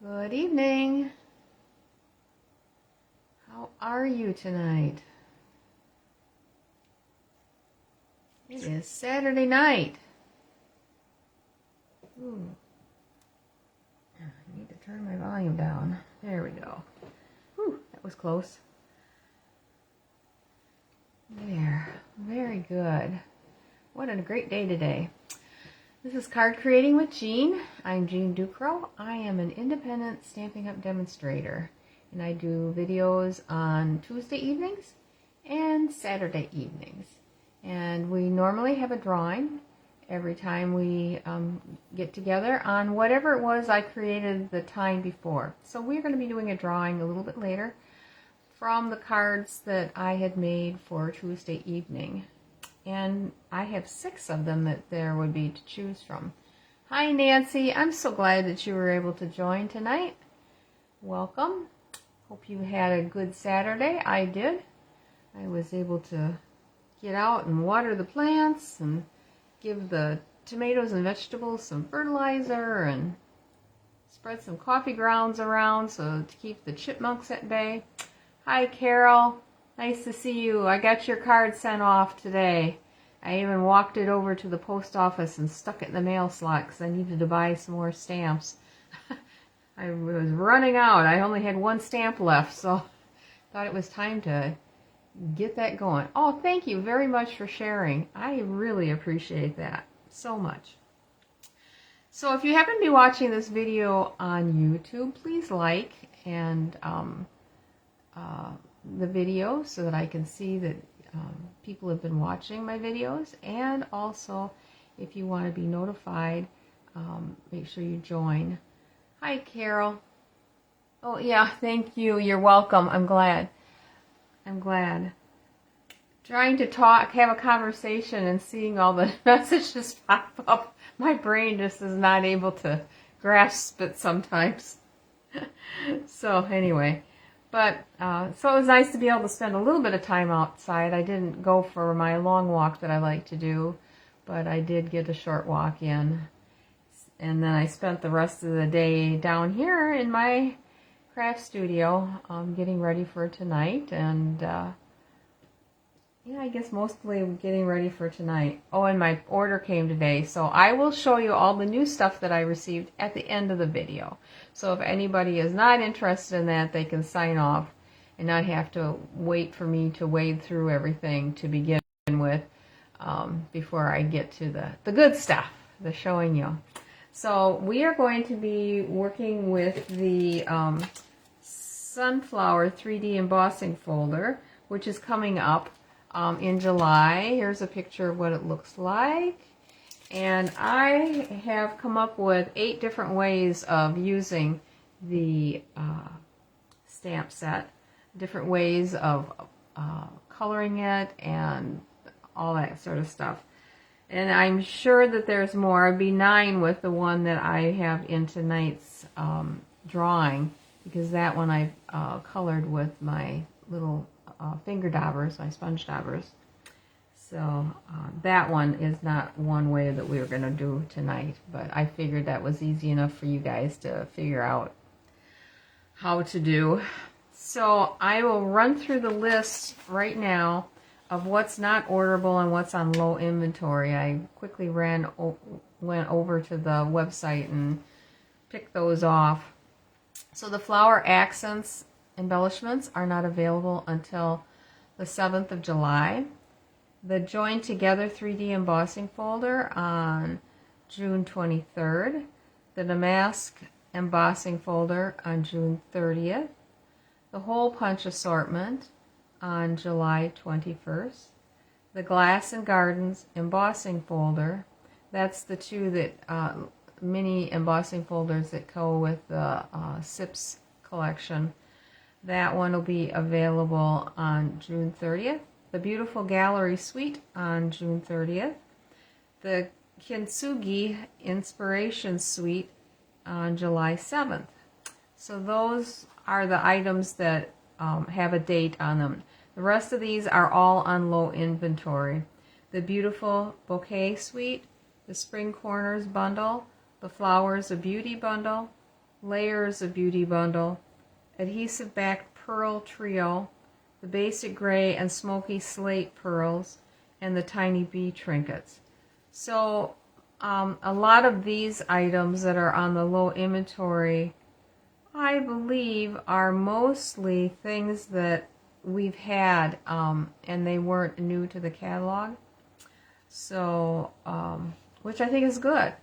Good evening. How are you tonight? It is Saturday night. Ooh. I need to turn my volume down. There we go. Whew, that was close. There. Very good. What a great day today. This is Card Creating with Jean. I'm Jean Ducro. I am an independent Stampin' Up! Demonstrator, and I do videos on Tuesday evenings and Saturday evenings. And we normally have a drawing every time we get together on whatever it was I created the time before. So we're going to be doing a drawing a little bit later from the cards that I had made for Tuesday evening. And I have 6 of them that there would be to choose from. Hi Nancy, I'm so glad that you were able to join tonight. Welcome. Hope you had a good Saturday. I did. I was able to get out and water the plants and give the tomatoes and vegetables some fertilizer and spread some coffee grounds around so to keep the chipmunks at bay. Hi Carol. Nice to see you. I got your card sent off today. I even walked it over to the post office and stuck it in the mail slot because I needed to buy some more stamps. I was running out. I only had 1 stamp left, so thought it was time to get that going. Oh, thank you very much for sharing. I really appreciate that so much. So if you happen to be watching this video on YouTube, please like and the video so that I can see that people have been watching my videos. And also, if you want to be notified, make sure you join. Hi, Carol. Oh, yeah, thank you. You're welcome. I'm glad. Trying to talk, have a conversation, and seeing all the messages pop up, my brain just is not able to grasp it sometimes. So anyway. But, so it was nice to be able to spend a little bit of time outside. I didn't go for my long walk that I like to do, but I did get a short walk in. And then I spent the rest of the day down here in my craft studio, getting ready for tonight. And, yeah, I guess mostly getting ready for tonight. Oh, and my order came today, so I will show you all the new stuff that I received at the end of the video. So if anybody is not interested in that, they can sign off and not have to wait for me to wade through everything to begin with before I get to the good stuff, the showing you. So we are going to be working with the Sunflower 3D embossing folder, which is coming up in July. Here's a picture of what it looks like. And I have come up with 8 different ways of using the stamp set, different ways of coloring it and all that sort of stuff. And I'm sure that there's more. I'd be 9 with the one that I have in tonight's drawing, because that one I've colored with my little finger daubers, my sponge daubers. So that one is not one way that we were going to do tonight, but I figured that was easy enough for you guys to figure out how to do. So I will run through the list right now of what's not orderable and what's on low inventory. I quickly went over to the website and picked those off. So the flower accents embellishments are not available until the 7th of July. The Join Together 3D embossing folder on June 23rd. The Damask embossing folder on June 30th. The Hole Punch assortment on July 21st. The Glass and Gardens embossing folder. That's the 2 that mini embossing folders that go with the SIPS collection. That one will be available on June 30th. The Beautiful Gallery Suite on June 30th. The Kintsugi Inspiration Suite on July 7th. So those are the items that have a date on them. The rest of these are all on low inventory. The Beautiful Bouquet Suite, the Spring Corners Bundle, the Flowers of Beauty Bundle, Layers of Beauty Bundle, Adhesive Backed Pearl Trio, the Basic Gray and Smoky Slate Pearls, and the Tiny Bee Trinkets. So a lot of these items that are on the low inventory, I believe, are mostly things that we've had and they weren't new to the catalog. So, which I think is good.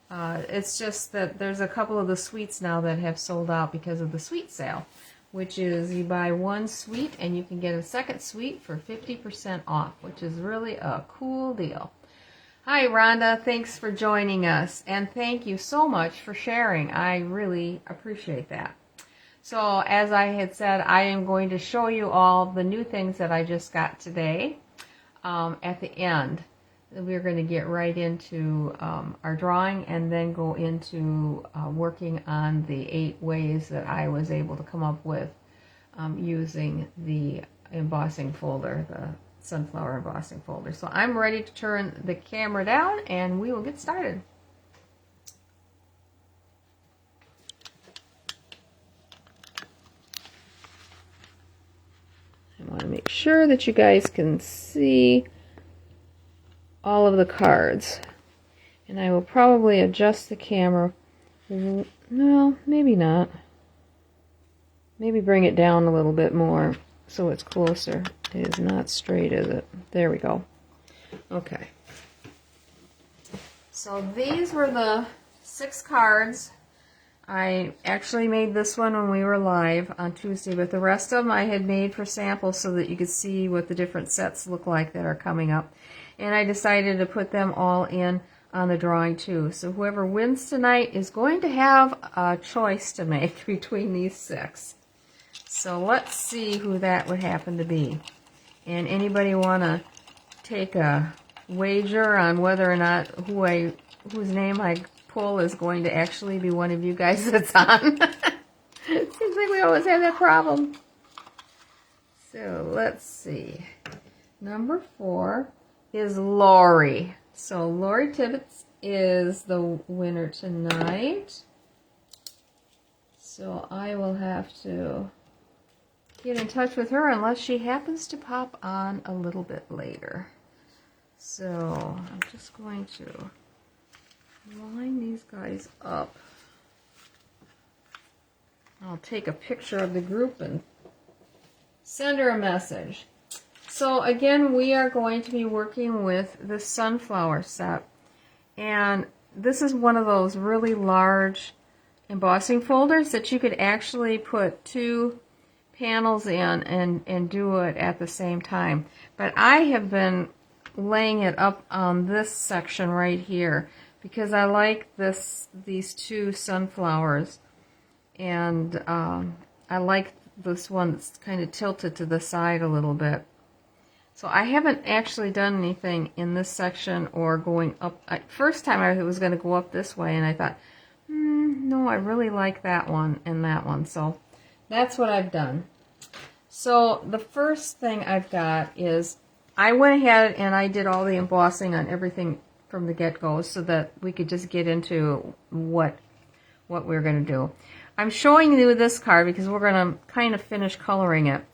It's just that there's a couple of the sweets now that have sold out because of the sweet sale, which is you buy one sweet and you can get a second sweet for 50% off, which is really a cool deal. Hi, Rhonda. Thanks for joining us, and thank you so much for sharing. I really appreciate that. So, as I had said, I am going to show you all the new things that I just got today at the end. We're going to get right into our drawing and then go into working on the 8 ways that I was able to come up with using the embossing folder, the sunflower embossing folder. So I'm ready to turn the camera down and we will get started. I want to make sure that you guys can see all of the cards. And I will probably adjust the camera. No, maybe not. Maybe bring it down a little bit more so it's closer. It is not straight, is it? There we go. Okay. So these were the 6 cards. I actually made this one when we were live on Tuesday, but the rest of them I had made for samples so that you could see what the different sets look like that are coming up. And I decided to put them all in on the drawing too. So whoever wins tonight is going to have a choice to make between these 6. So let's see who that would happen to be. And anybody want to take a wager on whether or not whose name I pull is going to actually be one of you guys that's on? It seems like we always have that problem. So let's see. Number 4 is Lori. So Lori Tibbetts is the winner tonight. So I will have to get in touch with her unless she happens to pop on a little bit later. So I'm just going to line these guys up. I'll take a picture of the group and send her a message. So again, we are going to be working with the sunflower set. And this is one of those really large embossing folders that you could actually put 2 panels in and do it at the same time. But I have been laying it up on this section right here because I like these 2 sunflowers, and I like this one that's kind of tilted to the side a little bit. So I haven't actually done anything in this section or going up. First time I was going to go up this way, and I thought, no, I really like that one and that one. So that's what I've done. So the first thing I've got is I went ahead and I did all the embossing on everything from the get-go so that we could just get into what we're going to do. I'm showing you this card because we're going to kind of finish coloring it.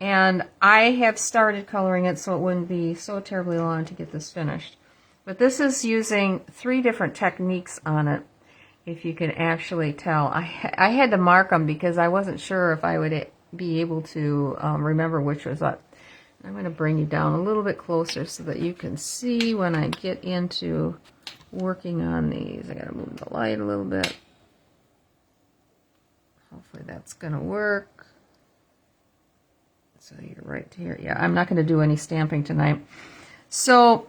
And I have started coloring it so it wouldn't be so terribly long to get this finished. But this is using 3 different techniques on it, if you can actually tell. I had to mark them because I wasn't sure if I would be able to remember which was what. I'm going to bring you down a little bit closer so that you can see when I get into working on these. I got to move the light a little bit. Hopefully that's going to work. So you're right here. Yeah, I'm not going to do any stamping tonight. So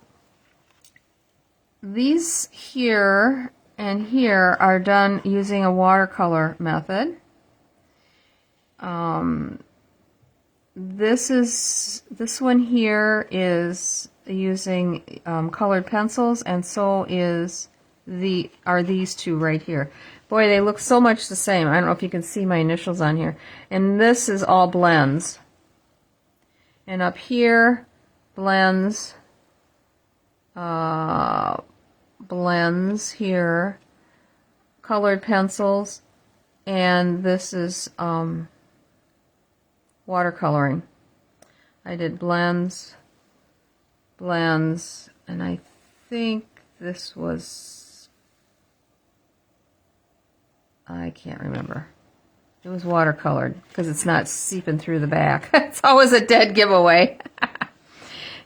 these here and here are done using a watercolor method. This one here is using colored pencils, and so are these 2 right here. Boy, they look so much the same. I don't know if you can see my initials on here. And this is all blends. And up here, blends here, colored pencils, and this is watercoloring. I did blends, and I think this was, I can't remember. It was watercolored because it's not seeping through the back. It's always a dead giveaway.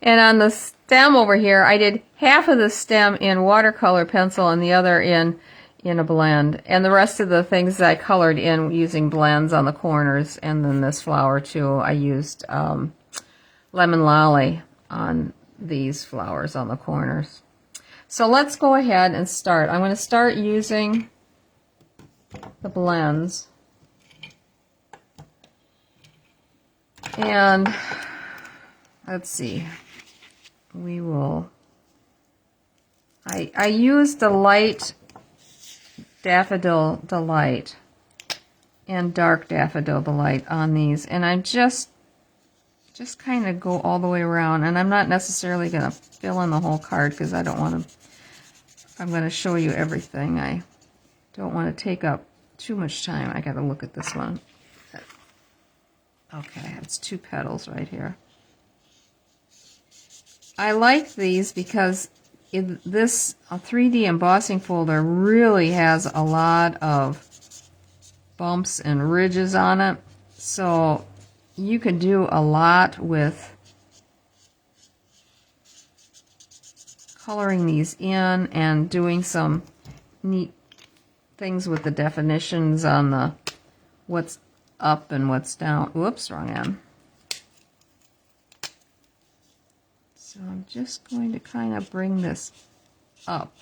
And on the stem over here, I did half of the stem in watercolor pencil and the other in a blend. And the rest of the things I colored in using blends on the corners. And then this flower too, I used Lemon Lolly on these flowers on the corners. So let's go ahead and start. I'm going to start using the blends. And let's see, we will, I used the light Daffodil Delight and dark Daffodil Delight on these, and I just kind of go all the way around, and I'm not necessarily going to fill in the whole card because I don't want to, I'm going to show you everything. I don't want to take up too much time. I got to look at this one. Okay, it's 2 petals right here. I like these because this 3D embossing folder really has a lot of bumps and ridges on it. So you can do a lot with coloring these in and doing some neat things with the definitions on the what's up and what's down. Whoops, wrong end. So I'm just going to kind of bring this up.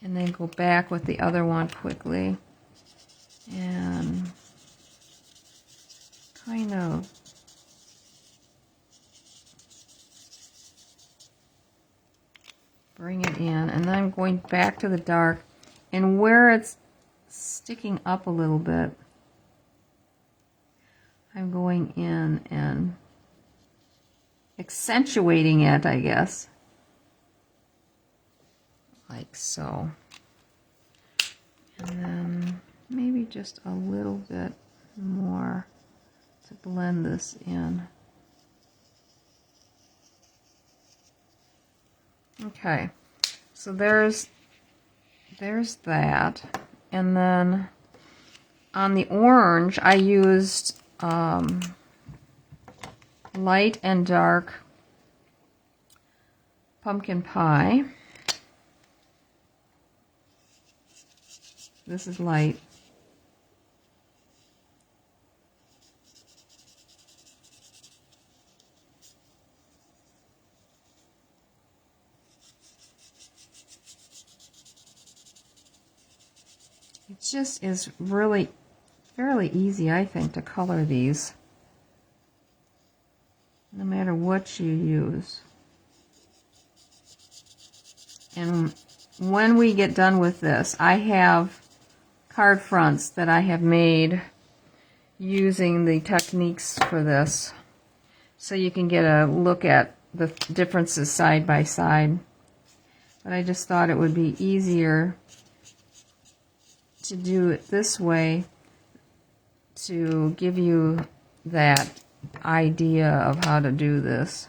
And then go back with the other one quickly. And kind of bring it in. And then I'm going back to the dark. And where it's sticking up a little bit, I'm going in and accentuating it, I guess. Like so. And then maybe just a little bit more to blend this in. Okay, so there's that. And then on the orange, I used light and dark pumpkin pie. This is light. It just is really fairly easy, I think, to color these, no matter what you use. And when we get done with this, I have card fronts that I have made using the techniques for this, so you can get a look at the differences side by side. But I just thought it would be easier to do it this way to give you that idea of how to do this.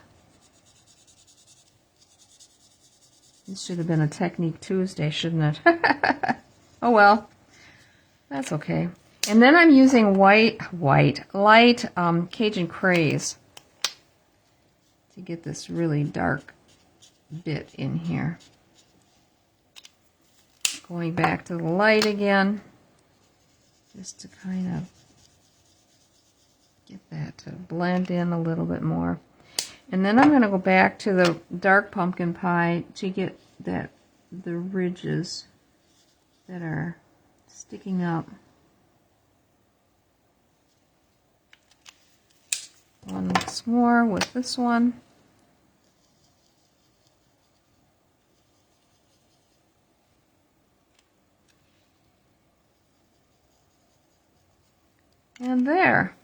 This should have been a Technique Tuesday, shouldn't it? Oh well, that's okay. And then I'm using light Cajun Craze to get this really dark bit in here. Going back to the light again, just to kind of get that to blend in a little bit more. And then I'm going to go back to the dark pumpkin pie to get the ridges that are sticking up. Once more with this one. And there.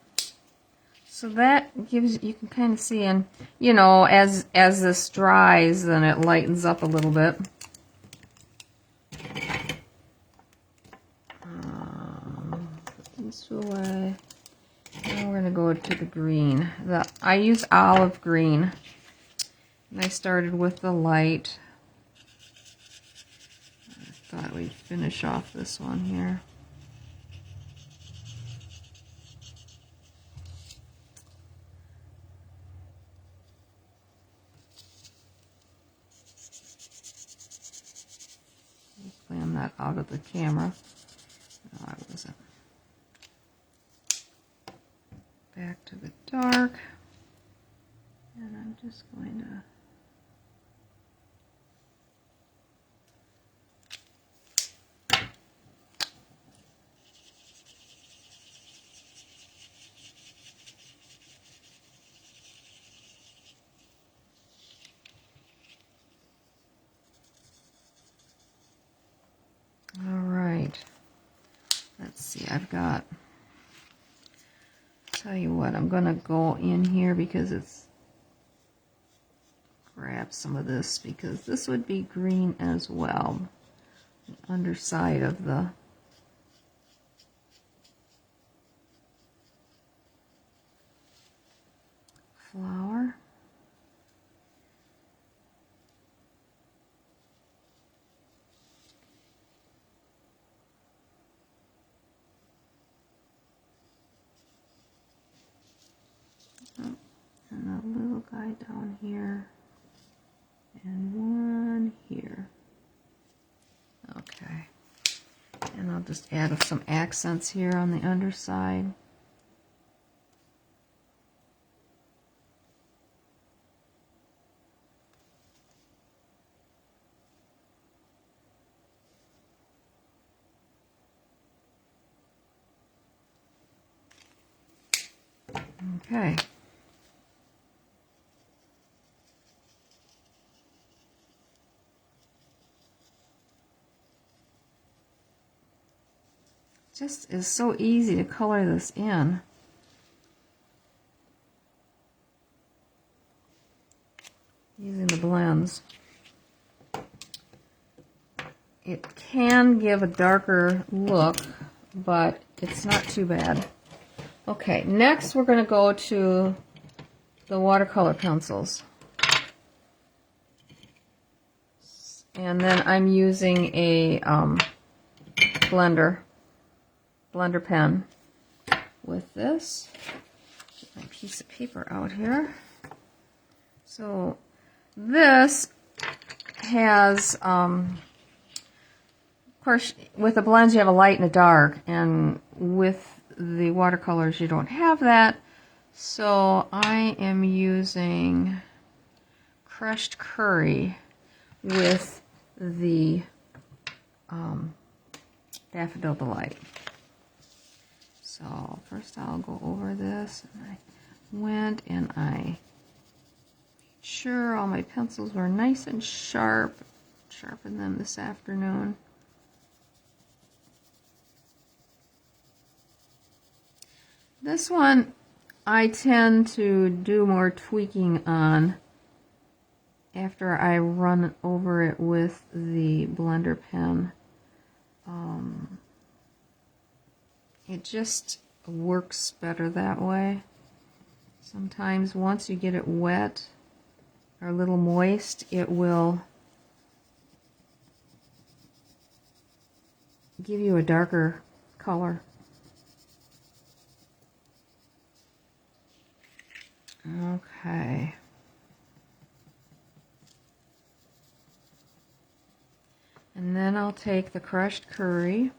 So that gives, you can kind of see, and you know, as this dries, then it lightens up a little bit. Put this away. Now we're gonna go to the green. I use olive green, and I started with the light. I thought we'd finish off this one here. Clam that out of the camera. No, I wasn't. Back to the dark. And I'm just going to let's see, I've got, tell you what, I'm going to go in here because it's, grab some of this because this would be green as well. The underside of the flower. And a little guy down here, and one here. Okay. And I'll just add some accents here on the underside. Okay. Just is so easy to color this in. Using the blends. It can give a darker look, but it's not too bad. Okay, next we're going to go to the watercolor pencils. And then I'm using a blender pen with this. Get my piece of paper out here. So this has, of course, with the blends you have a light and a dark, and with the watercolors you don't have that. So I am using crushed curry with the Daffodil Delight. So first I'll go over this, and I went and I made sure all my pencils were nice and sharp. Sharpened them this afternoon. This one I tend to do more tweaking on after I run over it with the blender pen. It just works better that way. Sometimes once you get it wet or a little moist, it will give you a darker color. Okay. And then I'll take the crushed curry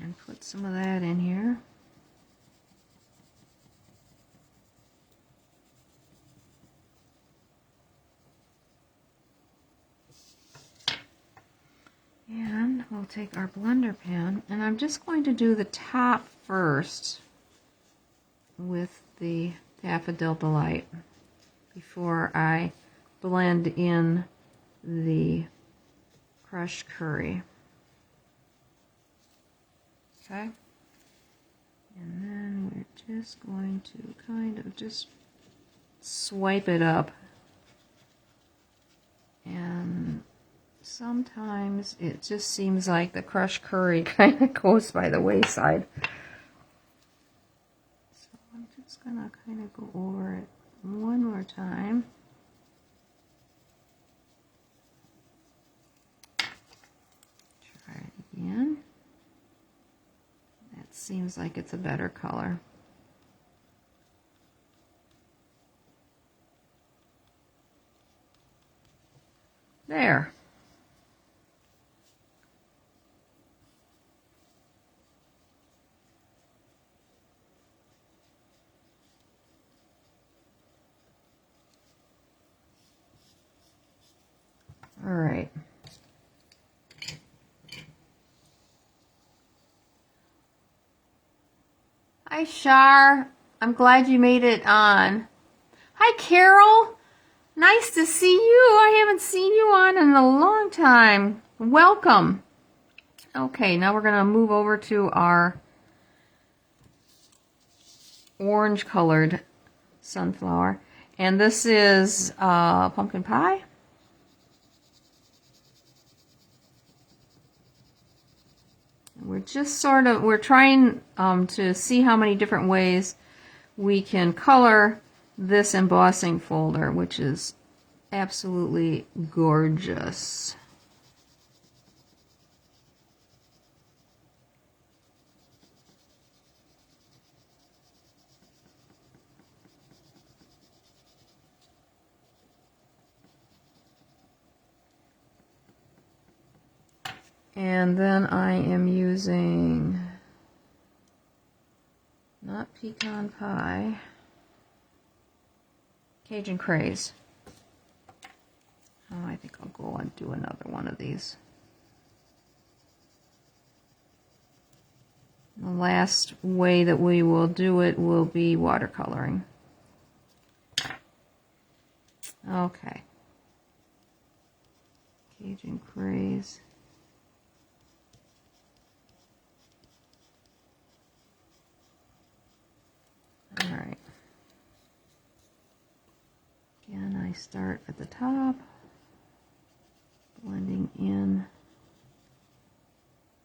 and put some of that in here. And we'll take our blender pen, and I'm just going to do the top first with the Daffodil Delight before I blend in the crushed curry. Okay. And then we're just going to kind of just swipe it up. And sometimes it just seems like the crushed curry kind of goes by the wayside. So I'm just going to kind of go over it one more time. Try it again. That seems like it's a better color. There. All right. Hi, Shar. I'm glad you made it on. Hi, Carol. Nice to see you. I haven't seen you on in a long time. Welcome. Okay, now we're going to move over to our orange colored sunflower. And this is pumpkin pie. We're just we're trying to see how many different ways we can color this embossing folder, which is absolutely gorgeous. And then I am using, not pecan pie, Cajun Craze. Oh, I think I'll go and do another one of these. The last way that we will do it will be watercoloring. Okay. Cajun Craze. All right. Again, I start at the top, blending in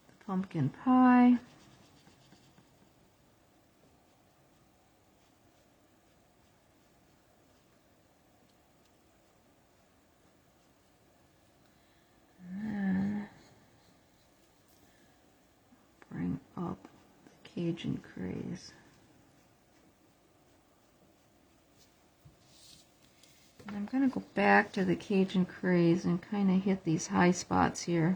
the pumpkin pie. And then bring up the Cajun Craze. And I'm going to go back to the Cajun Craze and kind of hit these high spots here.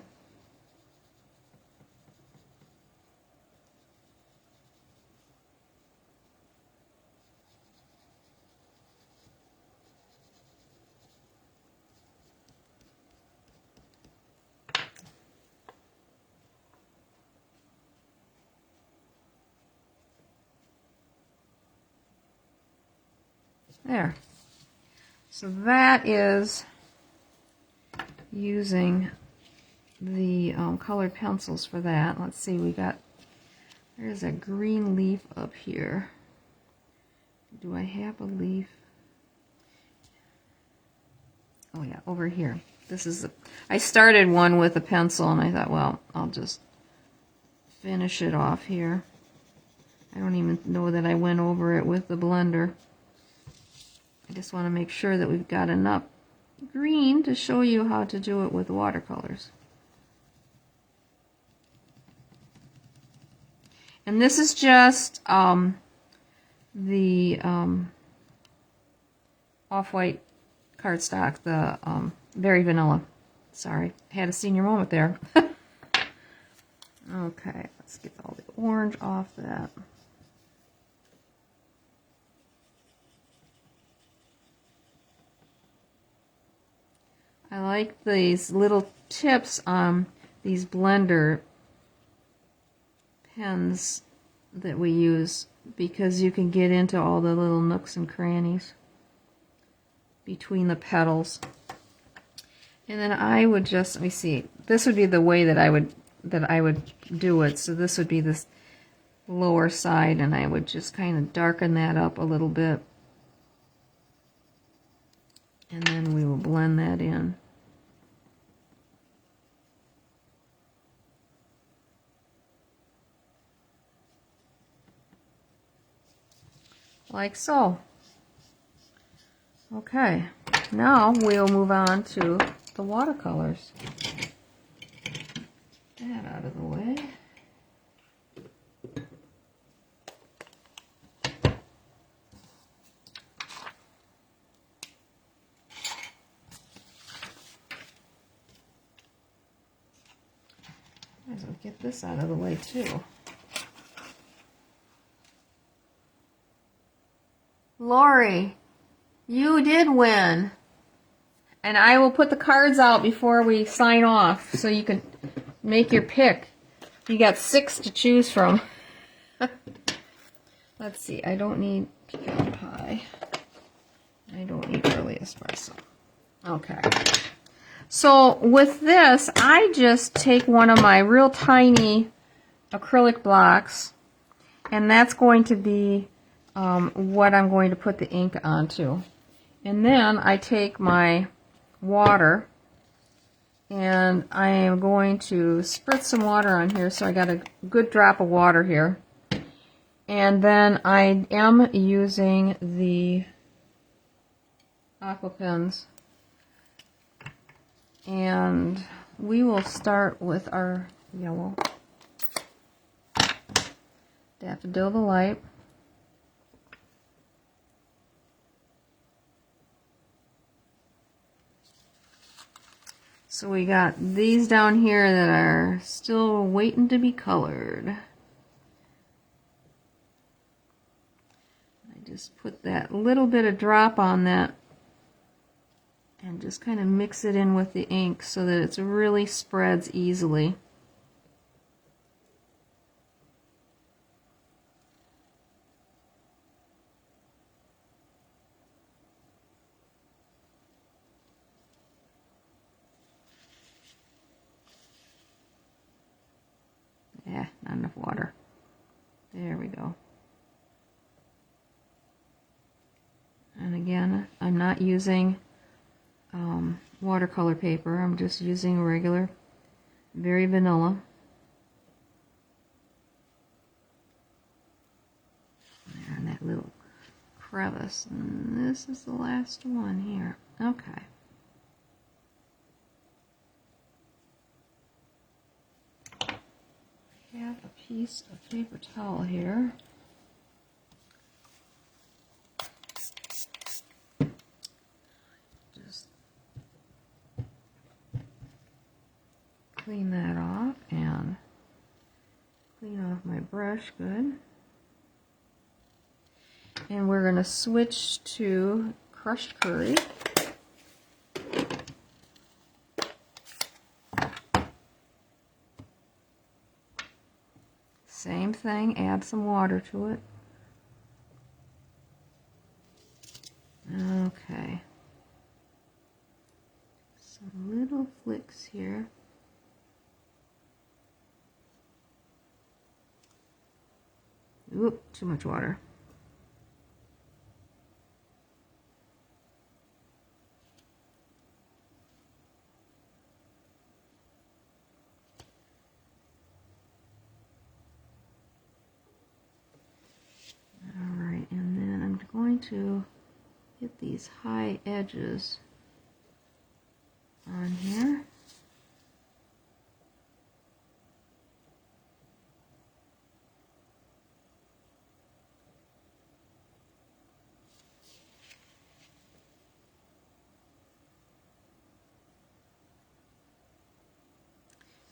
There. So that is using the colored pencils for that. Let's see, there's a green leaf up here. Do I have a leaf? Oh yeah, over here. I started one with a pencil and I thought, well, I'll just finish it off here. I don't even know that I went over it with the blender. I just want to make sure that we've got enough green to show you how to do it with watercolors. And this is just the off-white cardstock, the very vanilla. Sorry, I had a senior moment there. Okay, let's get all the orange off that. I like these little tips on these blender pens that we use because you can get into all the little nooks and crannies between the petals. And then I would just, let me see, this would be the way that I would do it. So this would be this lower side, and I would just kind of darken that up a little bit. And then we will blend that in. Like so. Okay, now we'll move on to the watercolors. Get that out of the way. Might as well get this out of the way too. Lori, you did win. And I will put the cards out before we sign off so you can make your pick. You got 6 to choose from. Let's see, I don't need pecan pie. I don't need early espresso. Okay. So with this, I just take one of my real tiny acrylic blocks, and that's going to be what I'm going to put the ink onto. And then I take my water, and I am going to spritz some water on here, so I got a good drop of water here. And then I am using the aqua pens, and we will start with our yellow. Daffodil the Light. So we got these down here that are still waiting to be colored. I just put that little bit of drop on that and just kind of mix it in with the ink so that it really spreads easily. Yeah, not enough water. There we go. And again, I'm not using watercolor paper. I'm just using regular, very vanilla. There in that little crevice. And this is the last one here. Okay. I have a piece of paper towel here. Just clean that off and clean off my brush good. And we're going to switch to crushed curry. Same thing, add some water to it. Okay. Some little flicks here. Oop, too much water. Alright, and then I'm going to get these high edges on here.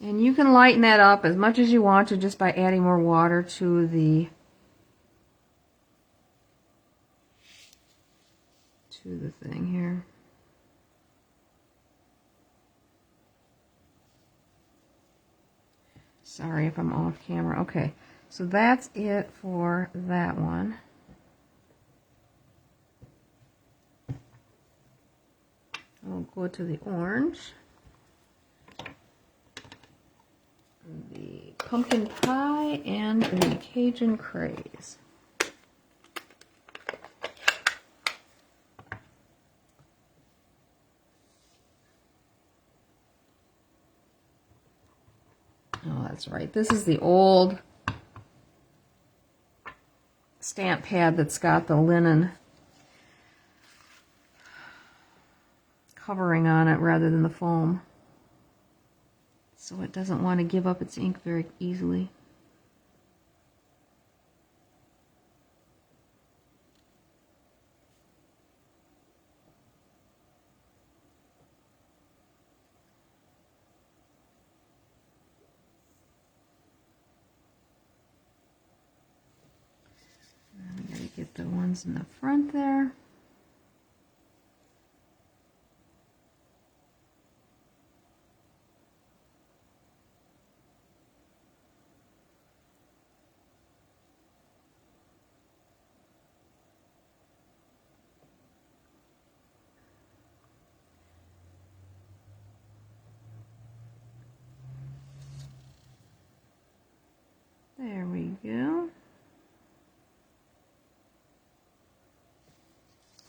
And you can lighten that up as much as you want to just by adding more water to the thing here. Sorry if I'm off camera. Okay, so that's it for that one. I'll go to the orange. The pumpkin pie and the Cajun craze. Oh, that's right. This is the old stamp pad that's got the linen covering on it rather than the foam. So it doesn't want to give up its ink very easily. And we gotta get the ones in the front there. There we go.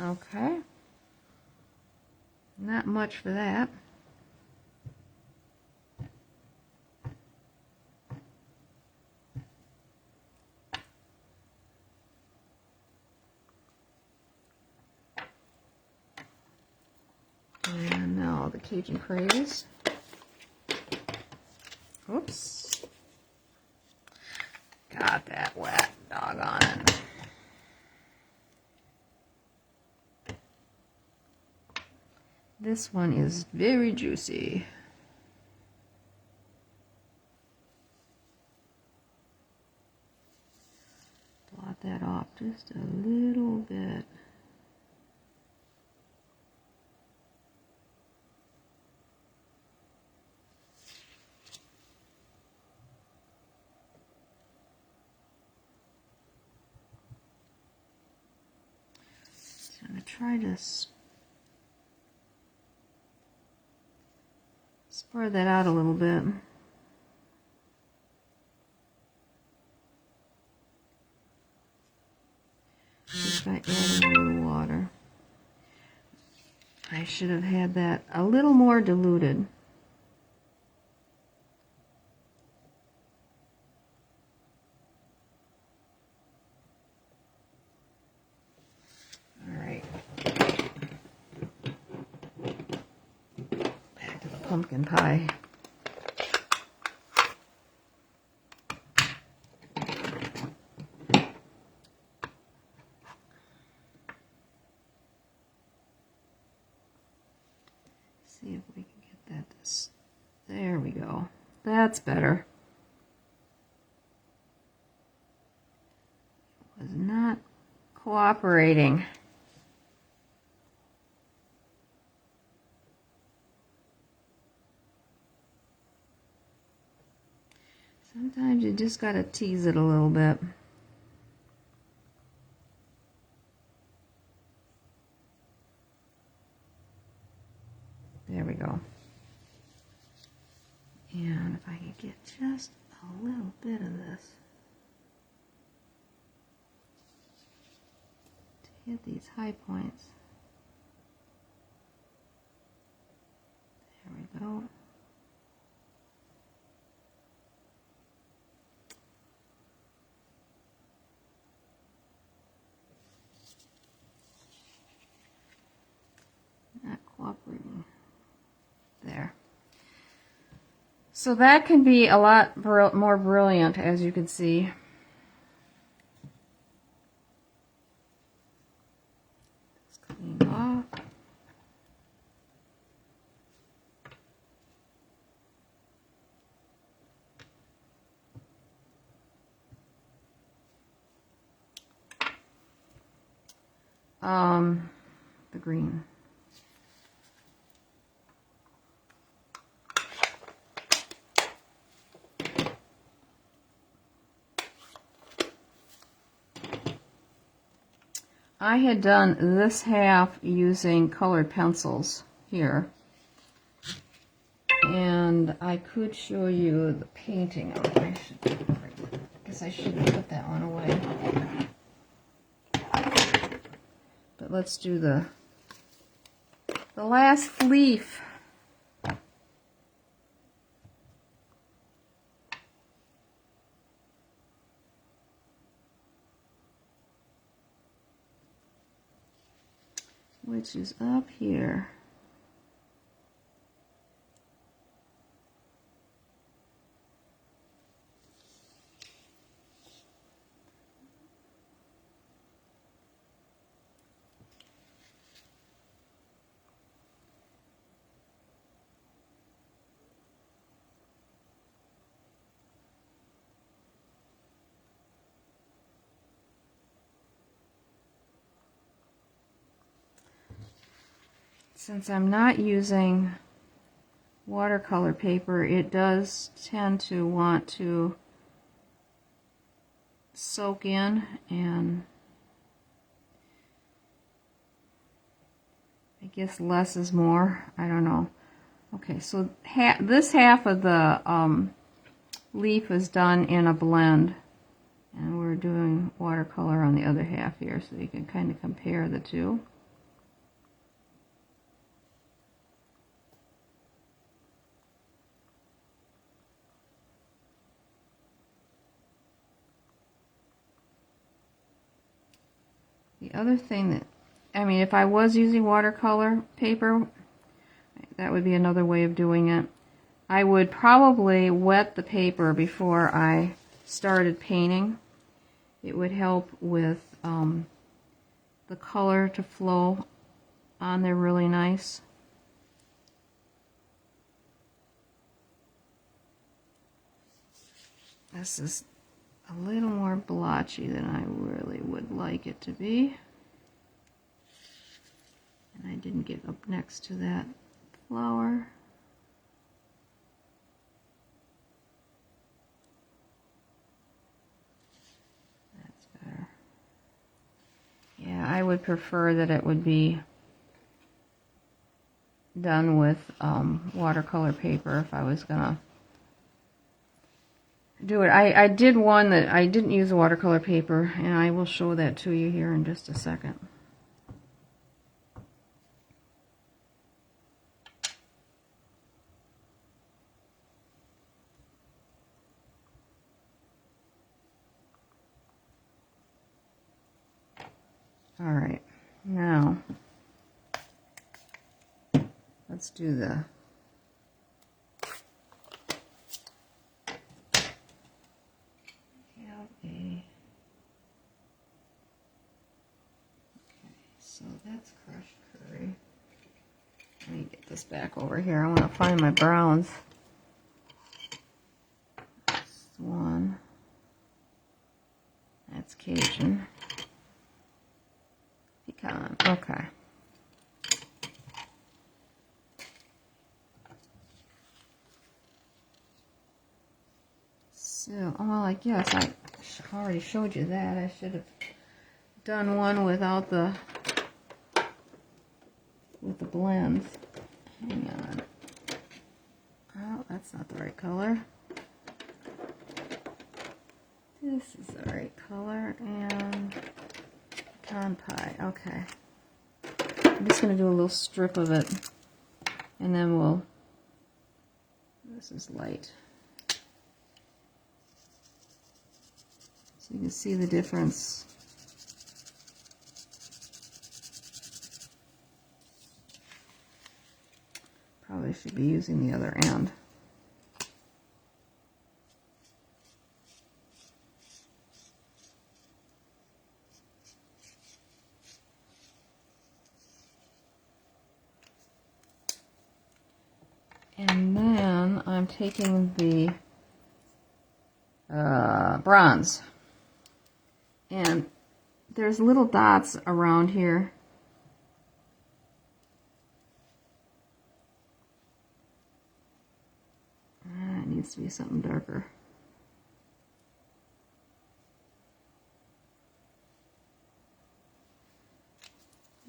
Okay. Not much for that. And now the Cajun craze. Oops. Got that wet. Doggone it. This one is very juicy. Blot that off just a little bit. So I'm going to try to spread that out a little bit. Just by adding a little water. I should have had that a little more diluted. All right. Back to the pumpkin pie. See if we can get that this. There we go. That's better. It was not cooperating. Sometimes you just gotta tease it a little bit. There we go. And if I could get just a little bit of this to hit these high points. There we go. Not cooperating. There. So that can be a lot more brilliant, as you can see. Just clean off. The green. I had done this half using colored pencils here, and And I could show you the painting of it. I guess I should put that one away. But let's do the last leaf. Which is up here. Since I'm not using watercolor paper, it does tend to want to soak in, and I guess less is more. I don't know. Okay, so this half of the leaf is done in a blend, and we're doing watercolor on the other half here, so you can kind of compare the two. The other thing that, I mean, if I was using watercolor paper, that would be another way of doing it. I would probably wet the paper before I started painting. It would help with the color to flow on there really nice. This is a little more blotchy than I really would like it to be. And I didn't get up next to that flower. That's better. Yeah, I would prefer that it would be done with watercolor paper if I was gonna do it. I did one that I didn't use watercolor paper, and I will show that to you here in just a second. All right, now let's do the so that's crushed curry. Let me get this back over here. I want to find my browns. That's one. That's Cajun. Pecan. Okay. So, well, I guess I already showed you that. I should have done one without the blends. Hang on. Oh, that's not the right color. This is the right color, and pecan pie. Okay. I'm just going to do a little strip of it, and then this is light. So you can see the difference. Probably should be using the other end. And then I'm taking the bronze, and there's little dots around here. It needs to be something darker.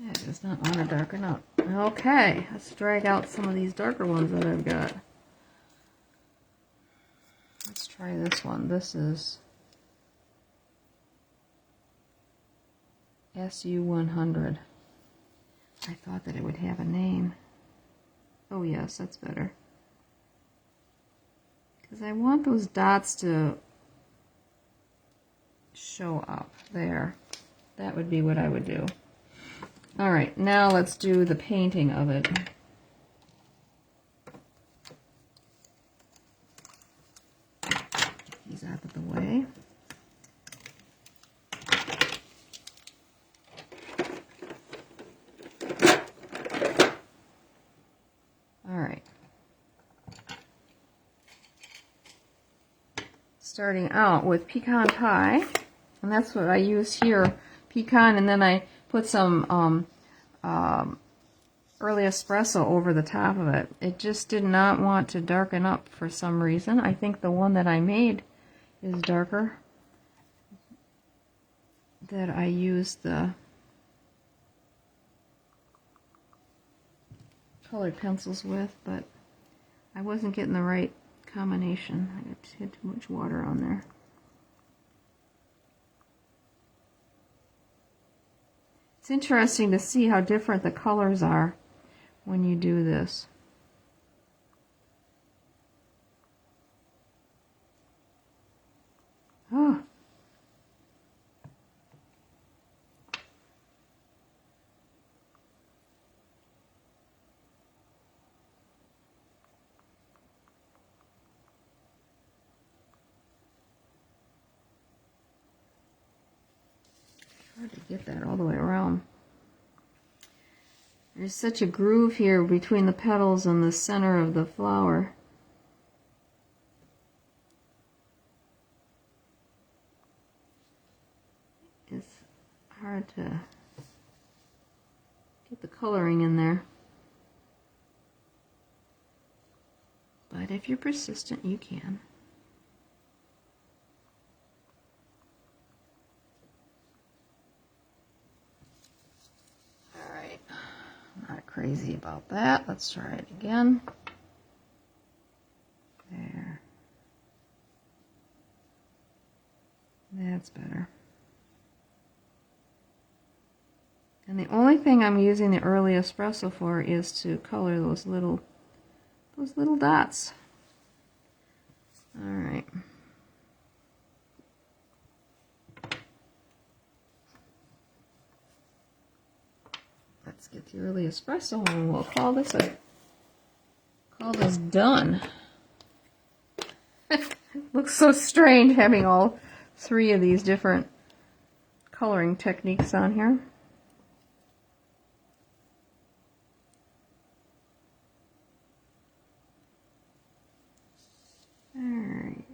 Yeah, it does not want to darken up. Okay, let's drag out some of these darker ones that I've got. try this one. This is SU100. I thought that it would have a name. Oh yes, that's better. Because I want those dots to show up there. That would be what I would do. Alright, now let's do the painting of it. These out of the way. Alright. Starting out with pecan pie, and that's what I use here, pecan, and then I put some early espresso over the top of it. It just did not want to darken up for some reason. I think the one that I made is darker, that I used the colored pencils with, but I wasn't getting the right combination. I had too much water on there. It's interesting to see how different the colors are when you do this. Oh. Hard to get that all the way around. There's such a groove here between the petals and the center of the flower. It's hard to get the coloring in there. But if you're persistent, you can. Alright, not crazy about that. Let's try it again. There. That's better. And the only thing I'm using the early espresso for is to color those little dots. All right. Let's get the early espresso and we'll call this done. Looks so strange having all three of these different coloring techniques on here. Alright.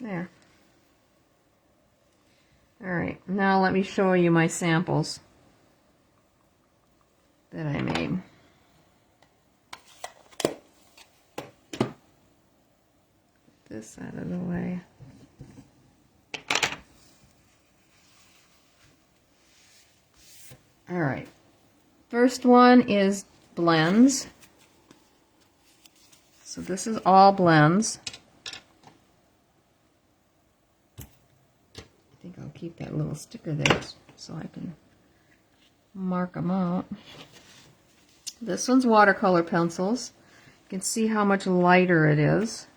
There. Alright, now let me show you my samples that I made. This out of the way. Alright, first one is blends. So this is all blends. I think I'll keep that little sticker there so I can mark them out. This one's watercolor pencils. You can see how much lighter it is.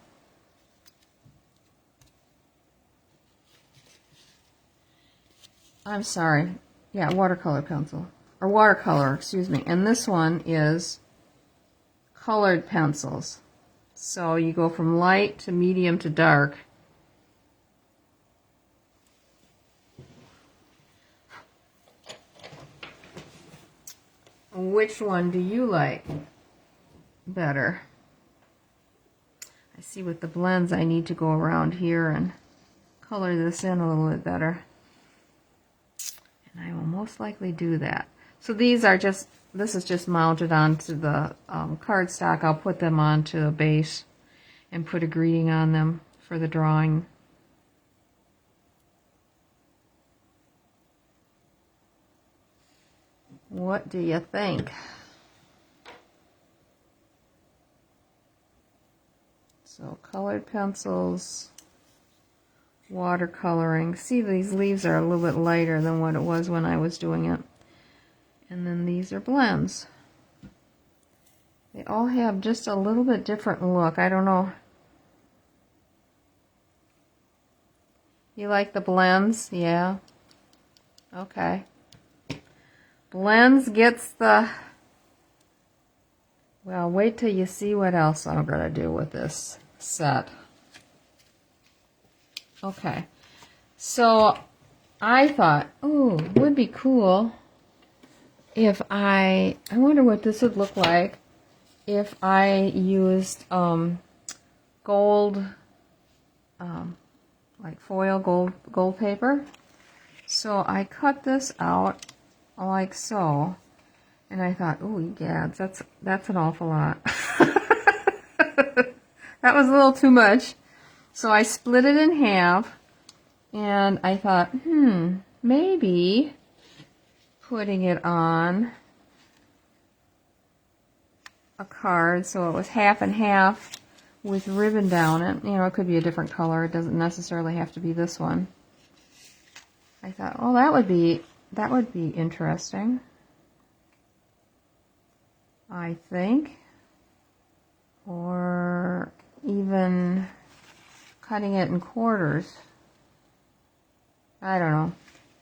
I'm sorry. Yeah, watercolor pencil. Or watercolor, excuse me. And this one is colored pencils. So you go from light to medium to dark. Which one do you like better? I see with the blends I need to go around here and color this in a little bit better. And I will most likely do that. So these are just, this is just mounted onto the cardstock. I'll put them onto a base and put a greeting on them for the drawing. What do you think? So colored pencils, watercoloring. See, these leaves are a little bit lighter than what it was when I was doing it. And then these are blends. They all have just a little bit different look. I don't know. You like the blends? Yeah. Okay. Blends gets the... Well, wait till you see what else I'm going to do with this set. Okay. So, I thought, ooh, it would be cool if I wonder what this would look like if I used gold, like foil gold paper. So I cut this out like so, and I thought, oh, gads, that's an awful lot. That was a little too much. So I split it in half, and I thought, maybe putting it on a card so it was half and half with ribbon down it. You know, it could be a different color. It doesn't necessarily have to be this one. I thought, oh, that would be interesting. I think. Or even cutting it in quarters. I don't know.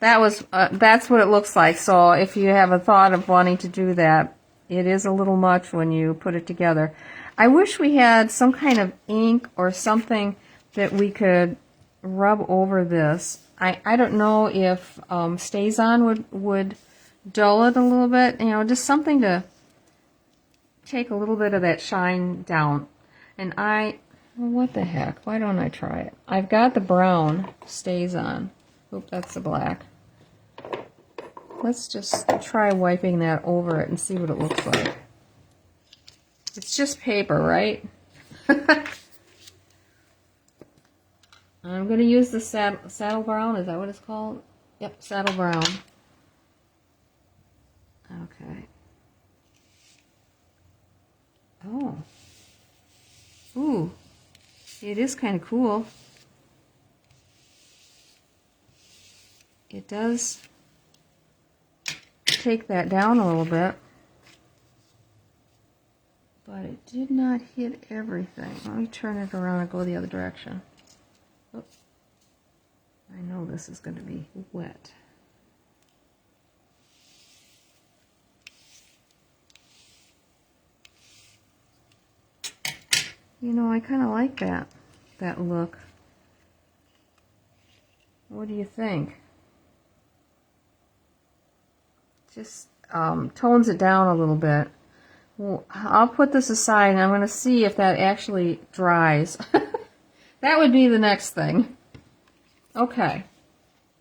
That's what it looks like. So if you have a thought of wanting to do that, it is a little much when you put it together. I wish we had some kind of ink or something that we could rub over this. I don't know if StazOn would dull it a little bit. You know, just something to take a little bit of that shine down. And well, what the heck? Why don't I try it? I've got the brown StazOn. Oop, that's the black. Let's just try wiping that over it and see what it looks like. It's just paper, right? I'm going to use the saddle brown. Is that what it's called? Yep, saddle brown. Okay. Oh. Ooh. It is kind of cool. It does take that down a little bit. But it did not hit everything. Let me turn it around and go the other direction. Oh. I know this is going to be wet. You know, I kind of like that look. What do you think? Just tones it down a little bit. Well, I'll put this aside and I'm going to see if that actually dries. That would be the next thing. Okay.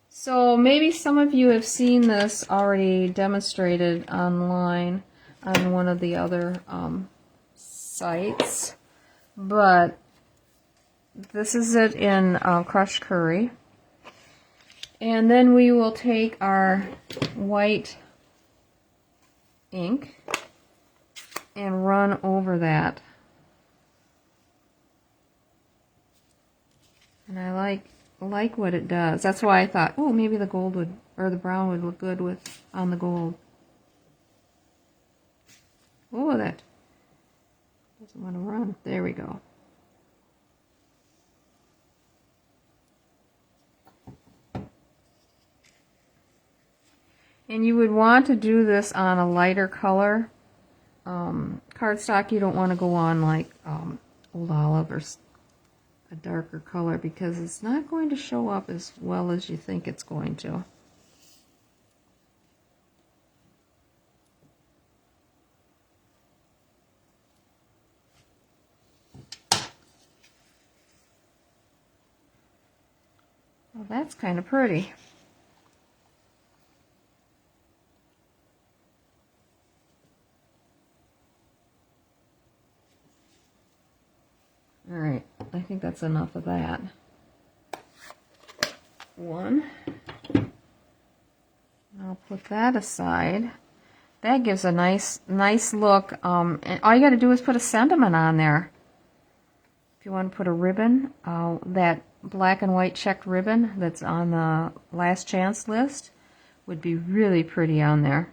So maybe some of you have seen this already demonstrated online on one of the other sites. But this is it in crushed curry. And then we will take our white ink and run over that. And I like what it does. That's why I thought, oh, maybe the gold would, or the brown would look good on the gold. Oh, that doesn't want to run. There we go. And you would want to do this on a lighter color. Cardstock you don't want to go on like Old Olive or a darker color because it's not going to show up as well as you think it's going to. Well, that's kind of pretty. Alright, I think that's enough of that. One. I'll put that aside. that gives a nice look. And all you got to do is put a sentiment on there. If you want to put a ribbon, that black and white checked ribbon that's on the last chance list would be really pretty on there.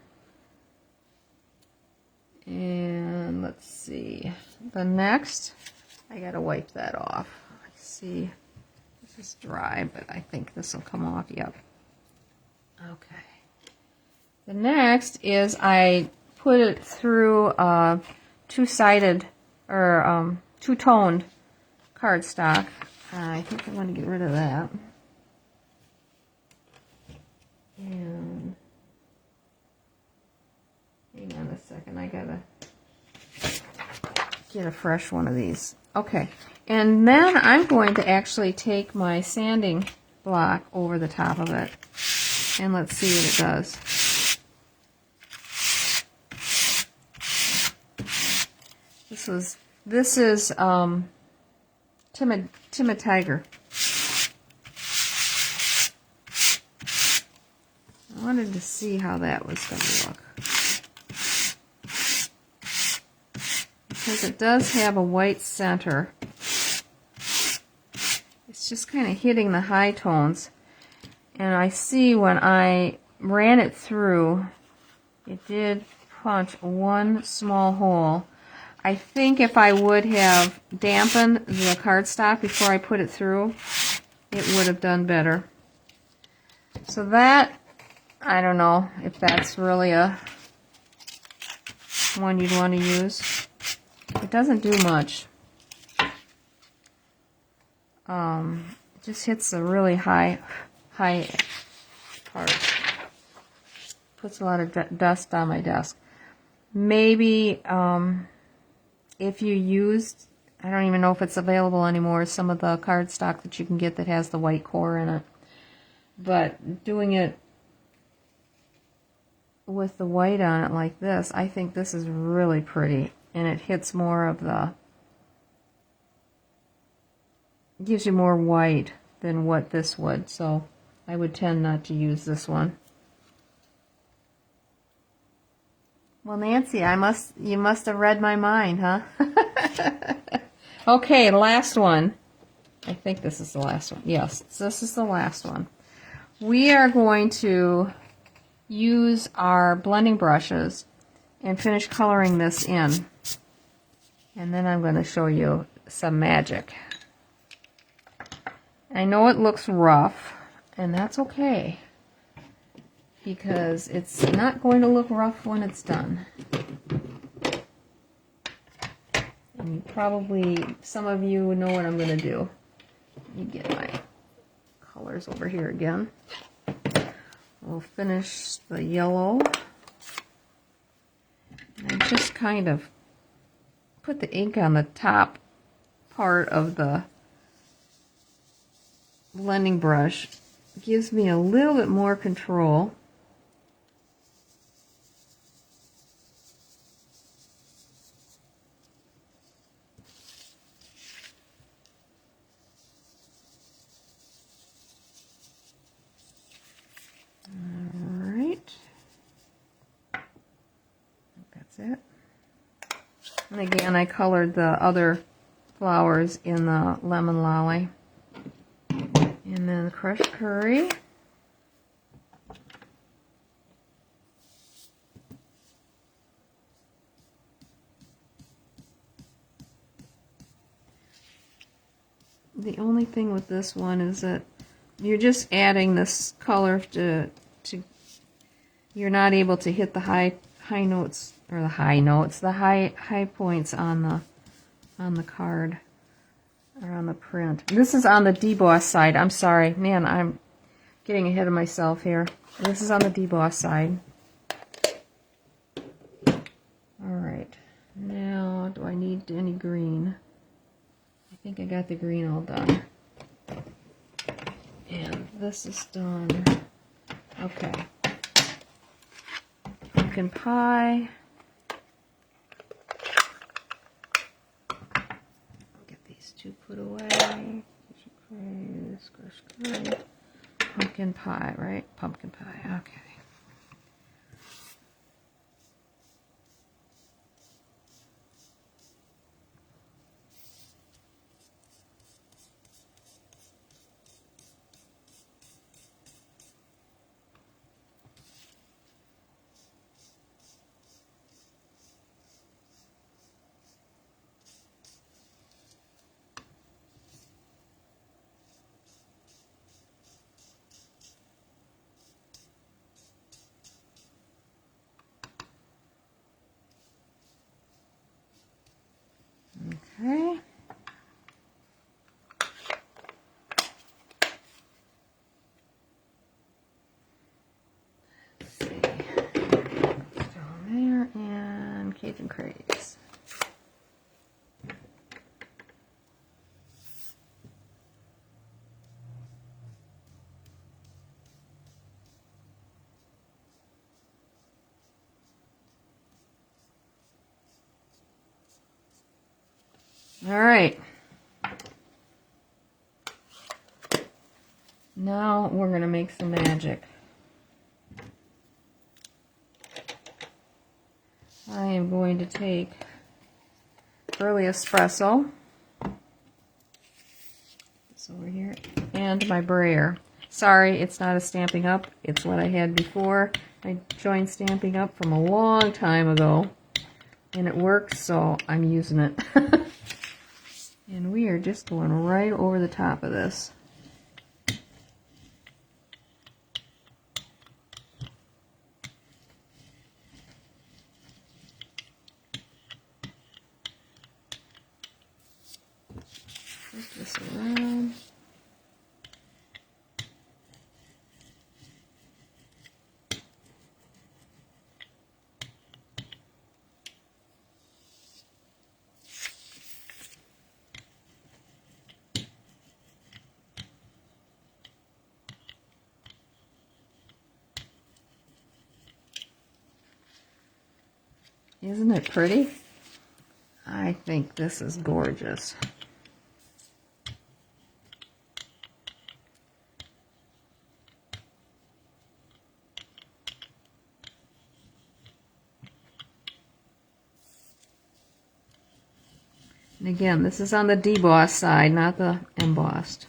And let's see, the next, I gotta wipe that off. Let's see, this is dry, but I think this will come off. Yep. Okay. The next is I put it through two-sided or two-toned cardstock. I think I want to get rid of that. And hang on a second, I gotta get a fresh one of these. Okay, and then I'm going to actually take my sanding block over the top of it, and let's see what it does. This is Timid Tiger. I wanted to see how that was going to look. Because it does have a white center. It's just kind of hitting the high tones. And I see when I ran it through, it did punch one small hole. I think if I would have dampened the cardstock before I put it through, it would have done better. So that, I don't know if that's really a one you'd want to use. It doesn't do much. It just hits the really high part. Puts a lot of dust on my desk. Maybe if you used, I don't even know if it's available anymore, some of the cardstock that you can get that has the white core in it. But doing it with the white on it like this, I think this is really pretty. And it hits more of the, gives you more white than what this would. So I would tend not to use this one. Well, Nancy, you must have read my mind, huh? Okay, last one. I think this is the last one. Yes, this is the last one. We are going to use our blending brushes and finish coloring this in. And then I'm going to show you some magic. I know it looks rough, and that's okay, because it's not going to look rough when it's done. And probably some of you know what I'm going to do. Let me get my colors over here again. We'll finish the yellow. And I just kind of put the ink on the top part of the blending brush. It gives me a little bit more control. It. And again, I colored the other flowers in the lemon lolly. And then crushed curry. The only thing with this one is that you're just adding this color to you're not able to hit the high notes, or the high points on the card or on the print. This is on the deboss side. I'm sorry, man, I'm getting ahead of myself here. This is on the deboss side. All right, now do I need any green? I think I got the green all done. And this is done. Okay. Pumpkin pie. Get these two put away. Pumpkin pie, right? Pumpkin pie, okay. making craze. All right. Now we're going to make some magic. I am going to take early espresso, this over here, and my brayer. Sorry, it's not a Stampin' Up. It's what I had before. I joined Stampin' Up from a long time ago, and it works, so I'm using it. And we are just going right over the top of this. Twist this around. Isn't it pretty? I think this is gorgeous. And again, this is on the debossed side, not the embossed.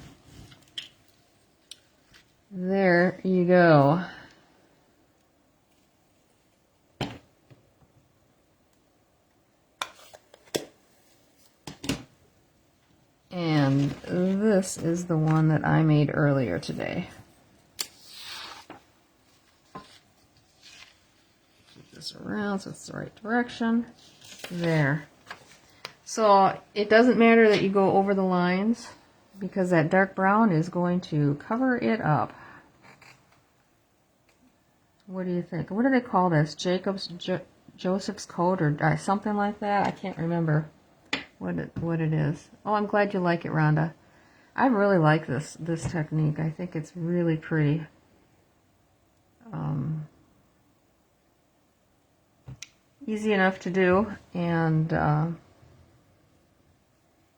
There you go. And this is the one that I made earlier today. Keep this around so it's the right direction. There. So it doesn't matter that you go over the lines because that dark brown is going to cover it up. What do you think? What do they call this? Joseph's coat or something like that? I can't remember what it is. Oh, I'm glad you like it, Rhonda. I really like this technique. I think it's really pretty. Easy enough to do, and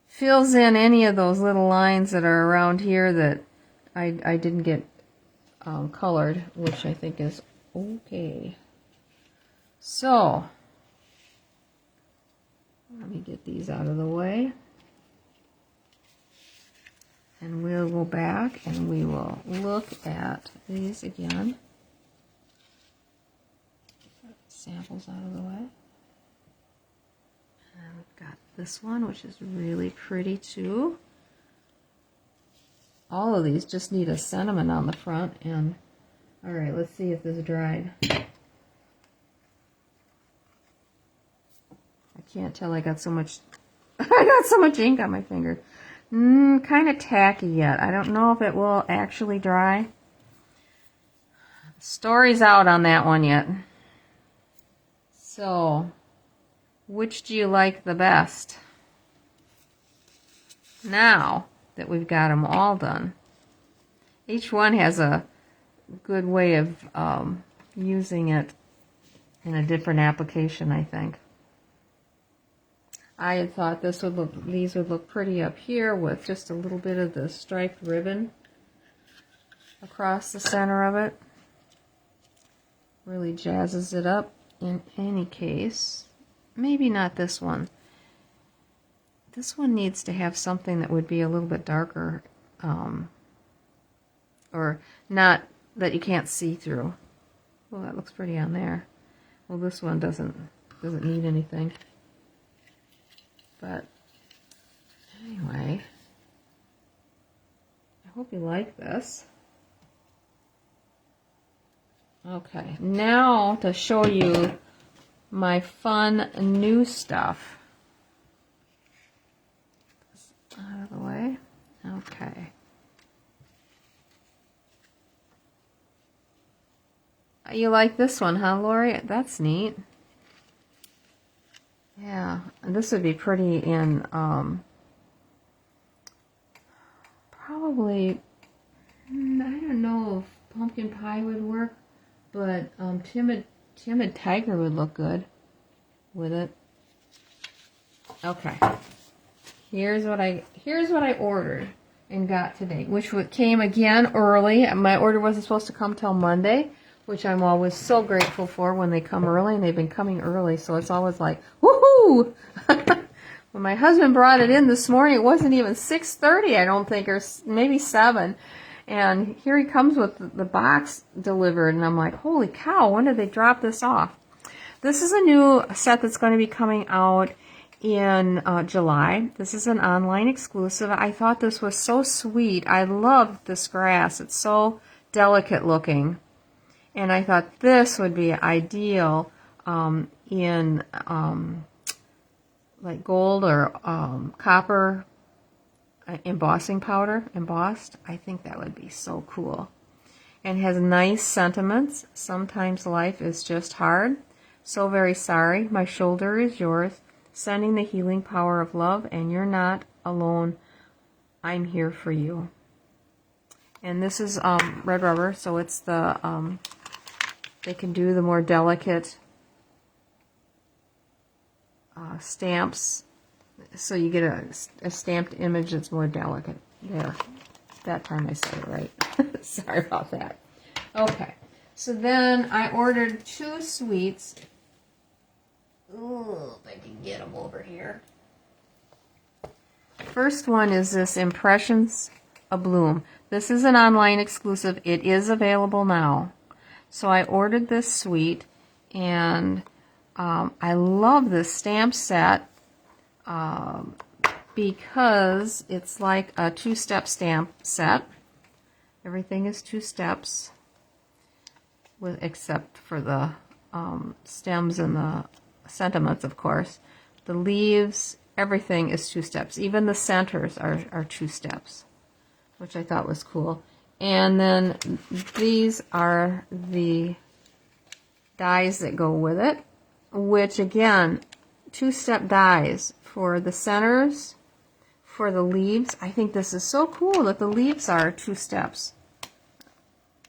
fills in any of those little lines that are around here that I didn't get colored, which I think is okay. So let me get these out of the way, and we'll go back and we will look at these again. Samples out of the way. And we've got this one, which is really pretty too. All of these just need a sentiment on the front. And all right, let's see if this dried. I can't tell. I got so much. I got so much ink on my finger. Kind of tacky yet. I don't know if it will actually dry. Story's out on that one yet. So, which do you like the best? Now that we've got them all done, each one has a good way of using it in a different application, I think. I had thought these would look pretty up here with just a little bit of the striped ribbon across the center of it. Really jazzes it up. In any case, maybe not this one. This one needs to have something that would be a little bit darker, or not that you can't see through. Well, that looks pretty on there. Well, this one doesn't need anything. But anyway, I hope you like this. Okay, now to show you my fun new stuff. Out of the way. Okay. You like this one, huh, Lori? That's neat. this would be pretty in probably, I don't know if pumpkin pie would work, but timid tiger would look good with it. Okay, here's what I ordered and got today, which came again early. My order wasn't supposed to come till Monday, which I'm always so grateful for when they come early, and they've been coming early, so it's always like, woohoo! When my husband brought it in this morning, it wasn't even 6:30, I don't think, or maybe 7. And here he comes with the box delivered, and I'm like, holy cow, when did they drop this off? This is a new set that's going to be coming out in July. This is an online exclusive. I thought this was so sweet. I love this grass. It's so delicate looking. And I thought this would be ideal in like gold or copper embossing powder, embossed. I think that would be so cool. And has nice sentiments. Sometimes life is just hard. So very sorry. My shoulder is yours. Sending the healing power of love, and you're not alone. I'm here for you. And this is red rubber, so it's the they can do the more delicate stamps, so you get a stamped image that's more delicate. There, that time I said it right. Sorry about that. Okay, so then I ordered 2 sweets. Ooh, if I can get them over here. First one is this Impressions of Bloom. This is an online exclusive. It is available now. So I ordered this sweet, and I love this stamp set because it's like a 2-step stamp set. Everything is 2 steps, except for the stems and the sentiments, of course. The leaves, everything is 2 steps. Even the centers are 2 steps, which I thought was cool. And then these are the dies that go with it, which again, 2-step dies for the centers, for the leaves. I think this is so cool that the leaves are 2 steps.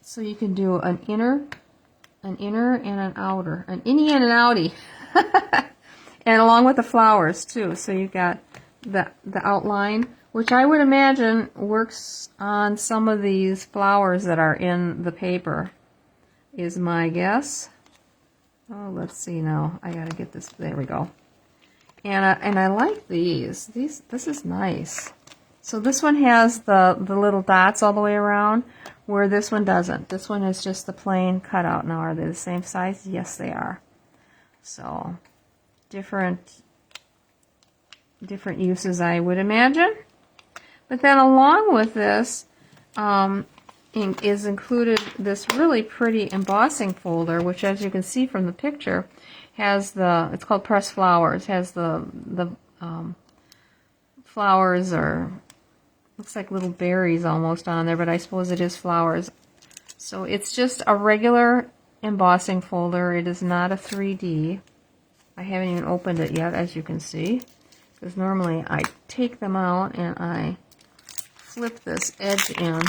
So you can do an inner and an outer, an innie and an outie. And along with the flowers too. So you got the outline, which I would imagine works on some of these flowers that are in the paper, is my guess. Oh, let's see now. I gotta get this. There we go. And I like these. This is nice. So this one has the little dots all the way around, where this one doesn't. This one is just the plain cutout. Now, are they the same size? Yes, they are. So different uses, I would imagine. But then along with this is included this really pretty embossing folder, which, as you can see from the picture, has it's called Pressed Flowers, has the flowers, or looks like little berries almost on there, but I suppose it is flowers. So it's just a regular embossing folder. It is not a 3D. I haven't even opened it yet, as you can see, because normally I take them out and I flip this edge in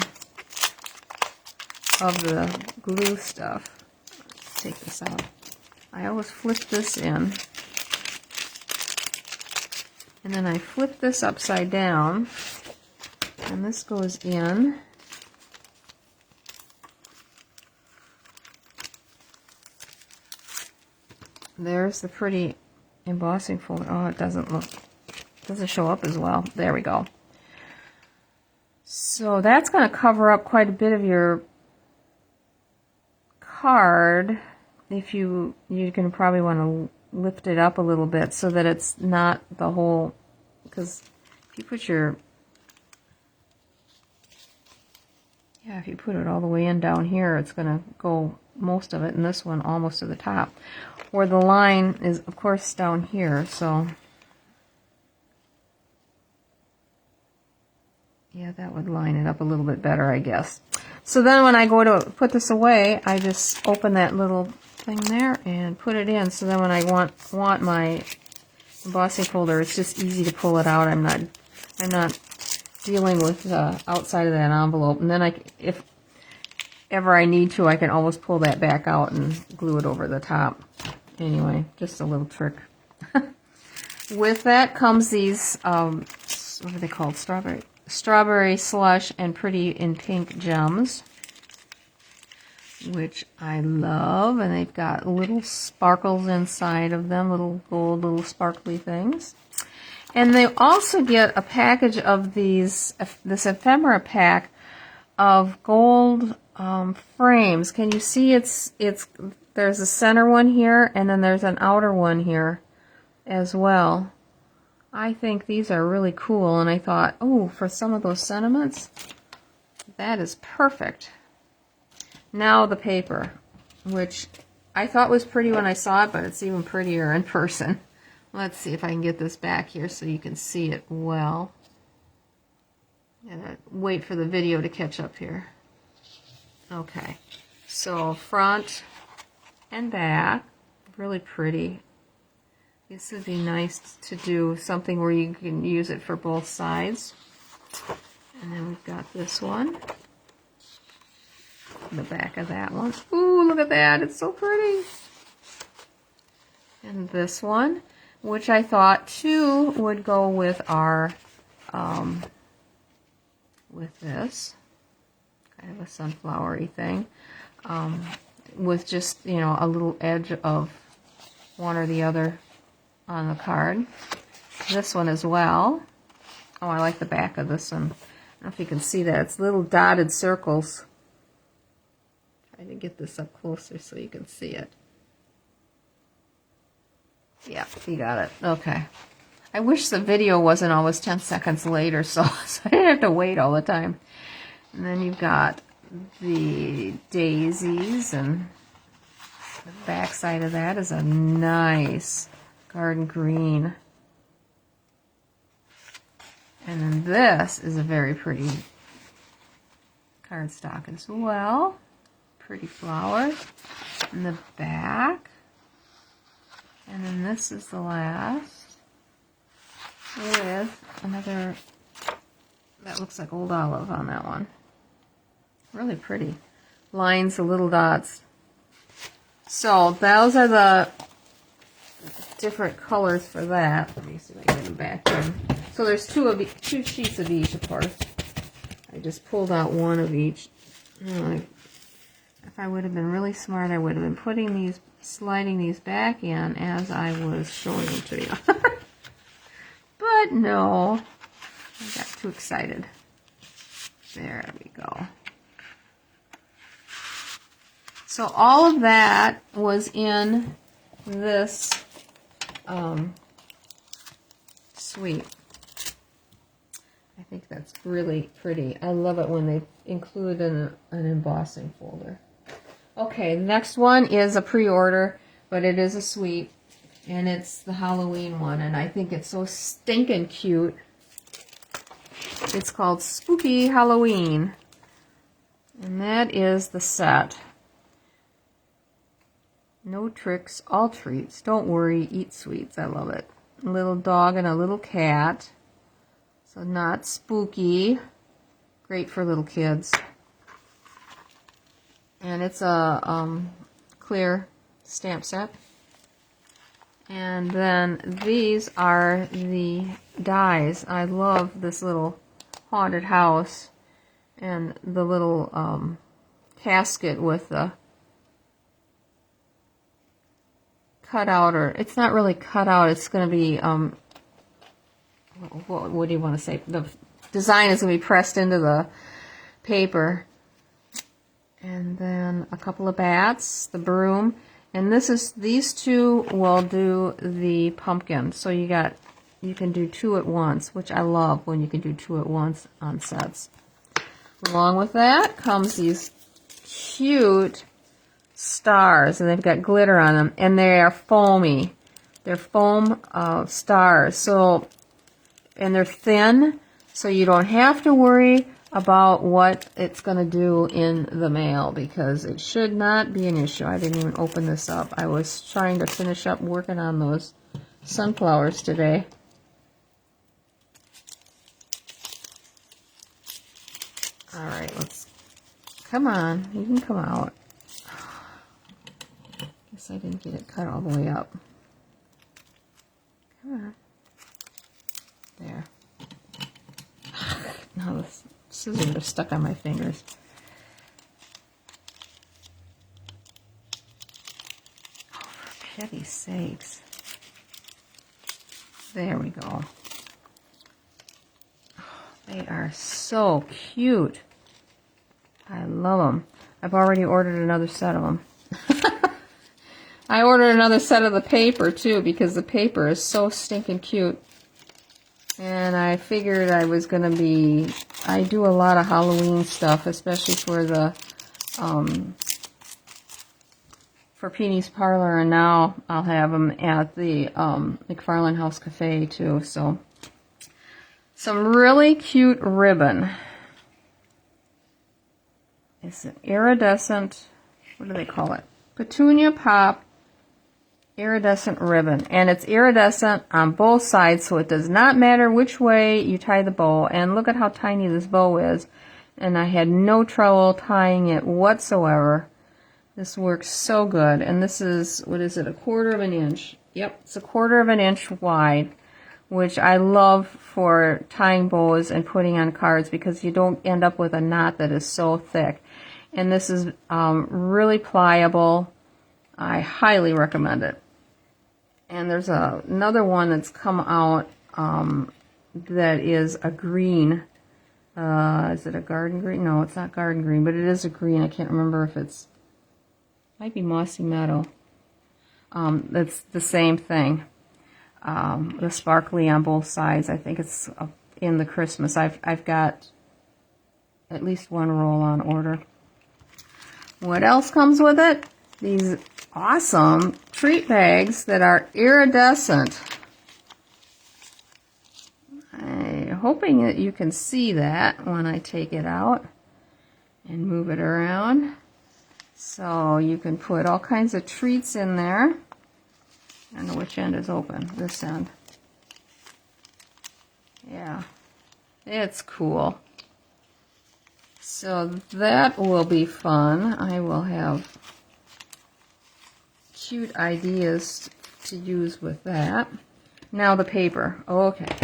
of the glue stuff. Let's take this out. I always flip this in, and then I flip this upside down, and this goes in. There's the pretty embossing folder. Oh, it doesn't show up as well. There we go. So that's going to cover up quite a bit of your card. If you're going to probably want to lift it up a little bit so that it's not the whole, because if you put if you put it all the way in down here, it's going to go most of it, and this one almost to the top, where the line is, of course, down here. So yeah, that would line it up a little bit better, I guess. So then when I go to put this away, I just open that little thing there and put it in. So then when I want my embossing folder. It's just easy to pull it out. I'm not dealing with the outside of that envelope. And then if ever I need to, I can always pull that back out and glue it over the top. Anyway, just a little trick. With that comes these, what are they called? Strawberry slush and pretty in pink gems, which I love. And they've got little sparkles inside of them, little gold, little sparkly things. And they also get a package of this ephemera pack of gold frames. Can you see there's a center one here, and then there's an outer one here as well. I think these are really cool, and I thought, oh, for some of those sentiments, that is perfect. Now the paper, which I thought was pretty when I saw it, but it's even prettier in person. Let's see if I can get this back here so you can see it well. And wait for the video to catch up here. Okay, so front and back, really pretty. This would be nice to do something where you can use it for both sides. And then we've got this one. The back of that one. Ooh, look at that. It's so pretty. And this one, which I thought too would go with our, with this. Kind of a sunflowery thing. With just, you know, a little edge of one or the other on the card. This one as well. Oh, I like the back of this one. I don't know if you can see that. It's little dotted circles. Try to get this up closer so you can see it. Yeah, you got it. Okay. I wish the video wasn't always 10 seconds later, so I didn't have to wait all the time. And then you've got the daisies, and the back side of that is a nice garden green. And then this is a very pretty cardstock as well. Pretty flowers in the back. And then this is the last with another, that looks like old olive on that one. Really pretty. Lines, the little dots. So those are the different colors for that. Let me see if I can get them back in. So there's two sheets of each, of course. I just pulled out one of each. If I would have been really smart, I would have been sliding these back in as I was showing them to you. But no, I got too excited. There we go. So all of that was in this suite. I think that's really pretty. I love it when they include an embossing folder. Okay, the next one is a pre-order, but it is a suite, and it's the Halloween one, and I think it's so stinking cute. It's called Spooky Halloween, and that is the set. No tricks, all treats. Don't worry, eat sweets. I love it. A little dog and a little cat. So not spooky. Great for little kids. And it's a clear stamp set. And then these are the dies. I love this little haunted house and the little casket with the cut out, or it's not really cut out, it's going to be, what do you want to say? The design is going to be pressed into the paper. And then a couple of bats, the broom, and these two will do the pumpkin. So you can do two at once, which I love when you can do two at once on sets. Along with that comes these cute stars, and they've got glitter on them, and they are foamy. They're foam stars. So, and they're thin, so you don't have to worry about what it's going to do in the mail, because it should not be an issue. I didn't even open this up. I was trying to finish up working on those sunflowers today. All right, come on, you can come out. Guess I didn't get it cut all the way up. Come on. There. Now the scissors are stuck on my fingers. Oh, for pity's sakes. There we go. Oh, they are so cute. I love them. I've already ordered another set of them. I ordered another set of the paper too because the paper is so stinking cute. And I figured I was going to be, I do a lot of Halloween stuff, especially for the, for Petey's Parlor, and now I'll have them at the McFarlane House Cafe too. So, some really cute ribbon. It's an iridescent, what do they call it? Petunia Pop iridescent ribbon. And it's iridescent on both sides, so it does not matter which way you tie the bow. And look at how tiny this bow is. And I had no trouble tying it whatsoever. This works so good. And this is, what is it, 1/4 of an inch? Yep, it's 1/4 of an inch wide, which I love for tying bows and putting on cards because you don't end up with a knot that is so thick. And this is really pliable. I highly recommend it. And there's another one that's come out that is a green. Is it a garden green? No, it's not garden green, but it is a green. I can't remember if it's, might be mossy meadow. That's the same thing. The sparkly on both sides. I think it's in the Christmas. I've got at least one roll on order. What else comes with it? These awesome treat bags that are iridescent. I'm hoping that you can see that when I take it out and move it around. So you can put all kinds of treats in there. I don't know which end is open. This end. Yeah, it's cool. So that will be fun. I will have cute ideas to use with that. Now the paper. Okay,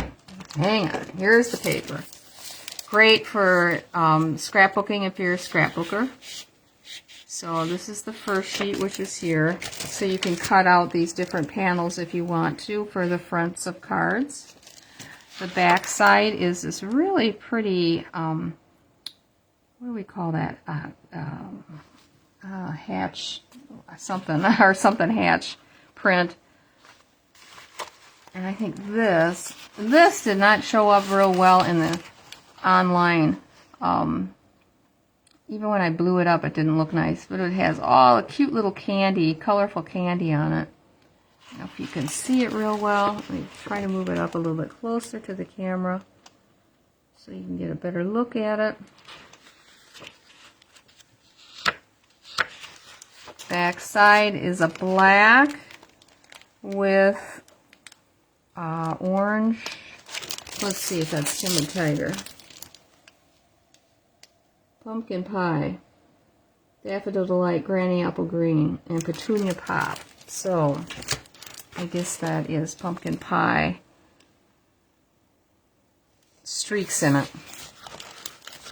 hang on. Here's the paper. Great for scrapbooking if you're a scrapbooker. So this is the first sheet, which is here. So you can cut out these different panels if you want to for the fronts of cards. The back side is this really pretty, what do we call that? Hatch, something, or something hatch print. And I think this did not show up real well in the online. Even when I blew it up, it didn't look nice, but it has all a cute little candy, colorful candy on it. I don't know if you can see it real well. Let me try to move it up a little bit closer to the camera so you can get a better look at it. Back side is a black with orange. Let's see if that's Timid Tiger. Pumpkin Pie, Daffodil Delight, Granny Apple Green, and Petunia Pop. So, I guess that is Pumpkin Pie. Streaks in it.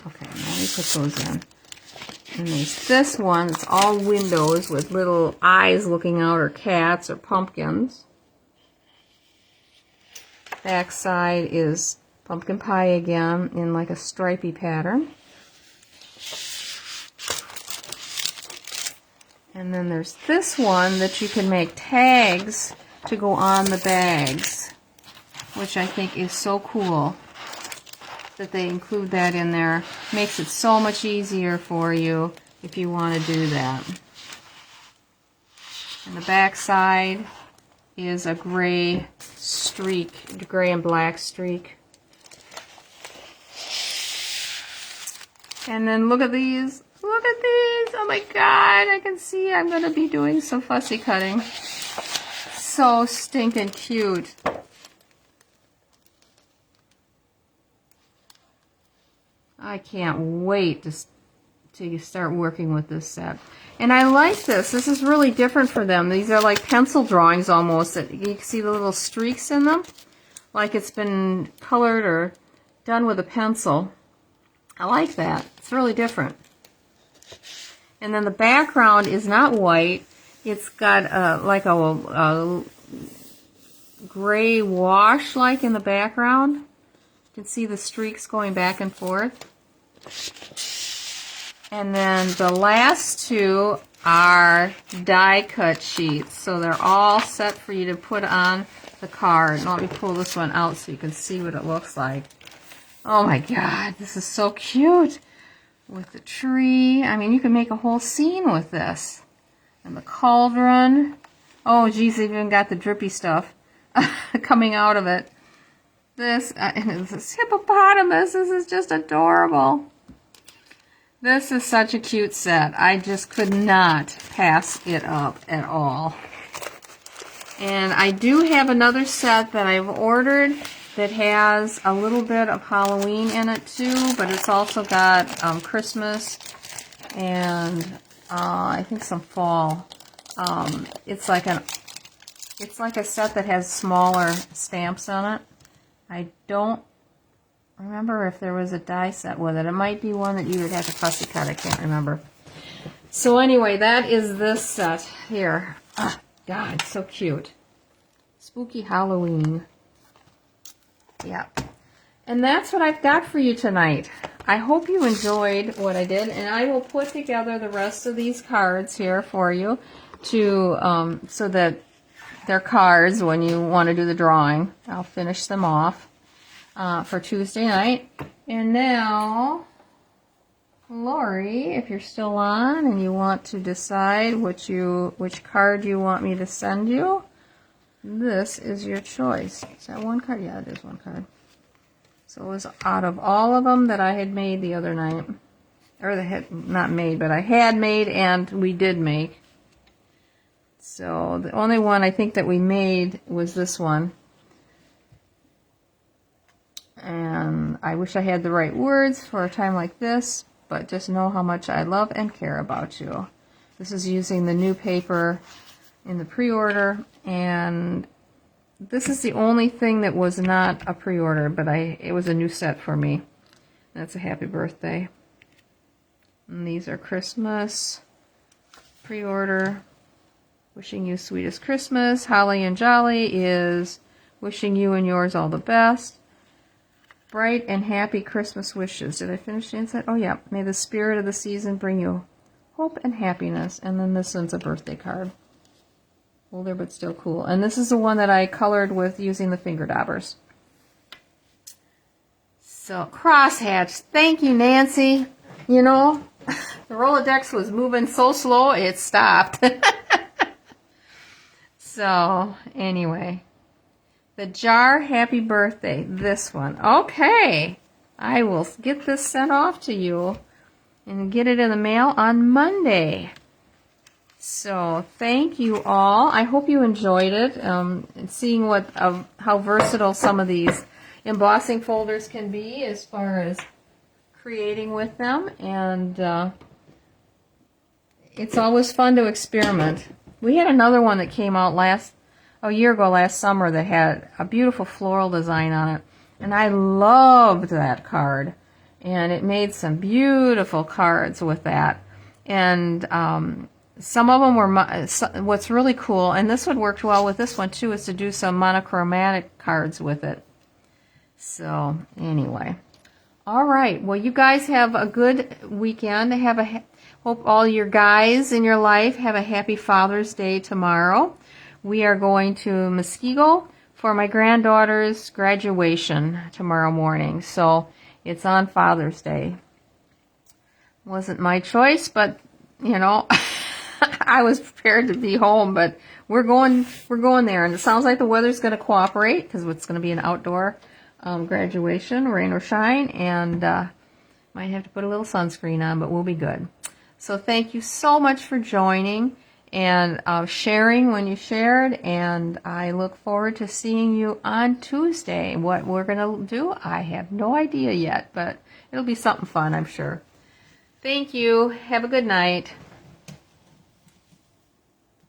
Okay, now let me put those in. And there's this one, it's all windows with little eyes looking out, or cats, or pumpkins. Back side is Pumpkin Pie again, in like a stripy pattern. And then there's this one that you can make tags to go on the bags, which I think is so cool that they include that in there. Makes it so much easier for you if you want to do that. And the back side is a gray streak, gray and black streak. And then look at these. Look at these. Oh my god, I can see I'm going to be doing some fussy cutting. so stinking cute. I can't wait to start working with this set. And I like this. This is really different for them. These are like pencil drawings almost. You can see the little streaks in them, like it's been colored or done with a pencil. I like that. It's really different. And then the background is not white. It's got like a gray wash like in the background. You can see the streaks going back and forth. And then the last two are die cut sheets. So they're all set for you to put on the card. And let me pull this one out so you can see what it looks like. Oh my God, this is so cute. With the tree. I mean, you can make a whole scene with this. And the cauldron. Oh geez, they've even got the drippy stuff coming out of it. This, and this hippopotamus. This is just adorable. This is such a cute set. I just could not pass it up at all. And I do have another set that I've ordered that has a little bit of Halloween in it too, but it's also got Christmas and I think some fall. It's like a set that has smaller stamps on it. I don't remember if there was a die set with it. It might be one that you would have to fussy cut. I can't remember. So anyway, that is this set here. Oh, God, so cute. Spooky Halloween. Yeah. And that's what I've got for you tonight. I hope you enjoyed what I did, and I will put together the rest of these cards here for you to so that they're cards when you want to do the drawing. I'll finish them off for Tuesday night. And now, Lori, if you're still on and you want to decide which card you want me to send you, this is your choice. Is that one card? Yeah, it is one card. So it was out of all of them that I had made the other night. Or not made, but I had made and we did make. So the only one I think that we made was this one. And I wish I had the right words for a time like this, but just know how much I love and care about you. This is using the new paper in the pre-order, and this is the only thing that was not a pre-order, but it was a new set for me. That's a happy birthday. And these are Christmas, pre-order, wishing you sweetest Christmas. Holly and Jolly is wishing you and yours all the best. Bright and happy Christmas wishes. Did I finish the inside? Oh yeah. May the spirit of the season bring you hope and happiness. And then this one's a birthday card. Older but still cool. And this is the one that I colored with using the finger daubers. So, crosshatch. Thank you, Nancy. You know, the Rolodex was moving so slow, it stopped. So, anyway. The jar, happy birthday. This one. Okay. I will get this sent off to you and get it in the mail on Monday. So, thank you all. I hope you enjoyed it. And seeing how versatile some of these embossing folders can be as far as creating with them. And it's always fun to experiment. We had another one that came out a year ago last summer that had a beautiful floral design on it. And I loved that card. And it made some beautiful cards with that. And some of them were, what's really cool, and this would work well with this one too, is to do some monochromatic cards with it. So, anyway. All right. Well, you guys have a good weekend. Hope all your guys in your life have a happy Father's Day tomorrow. We are going to Muskego for my granddaughter's graduation tomorrow morning. So, it's on Father's Day. Wasn't my choice, but, you know, I was prepared to be home, but we're going there. And it sounds like the weather's going to cooperate because it's going to be an outdoor graduation, rain or shine. And might have to put a little sunscreen on, but we'll be good. So thank you so much for joining. and sharing when you shared. And I look forward to seeing you on Tuesday. What we're going to do, I have no idea yet, but it'll be something fun, I'm sure. Thank you. Have a good night.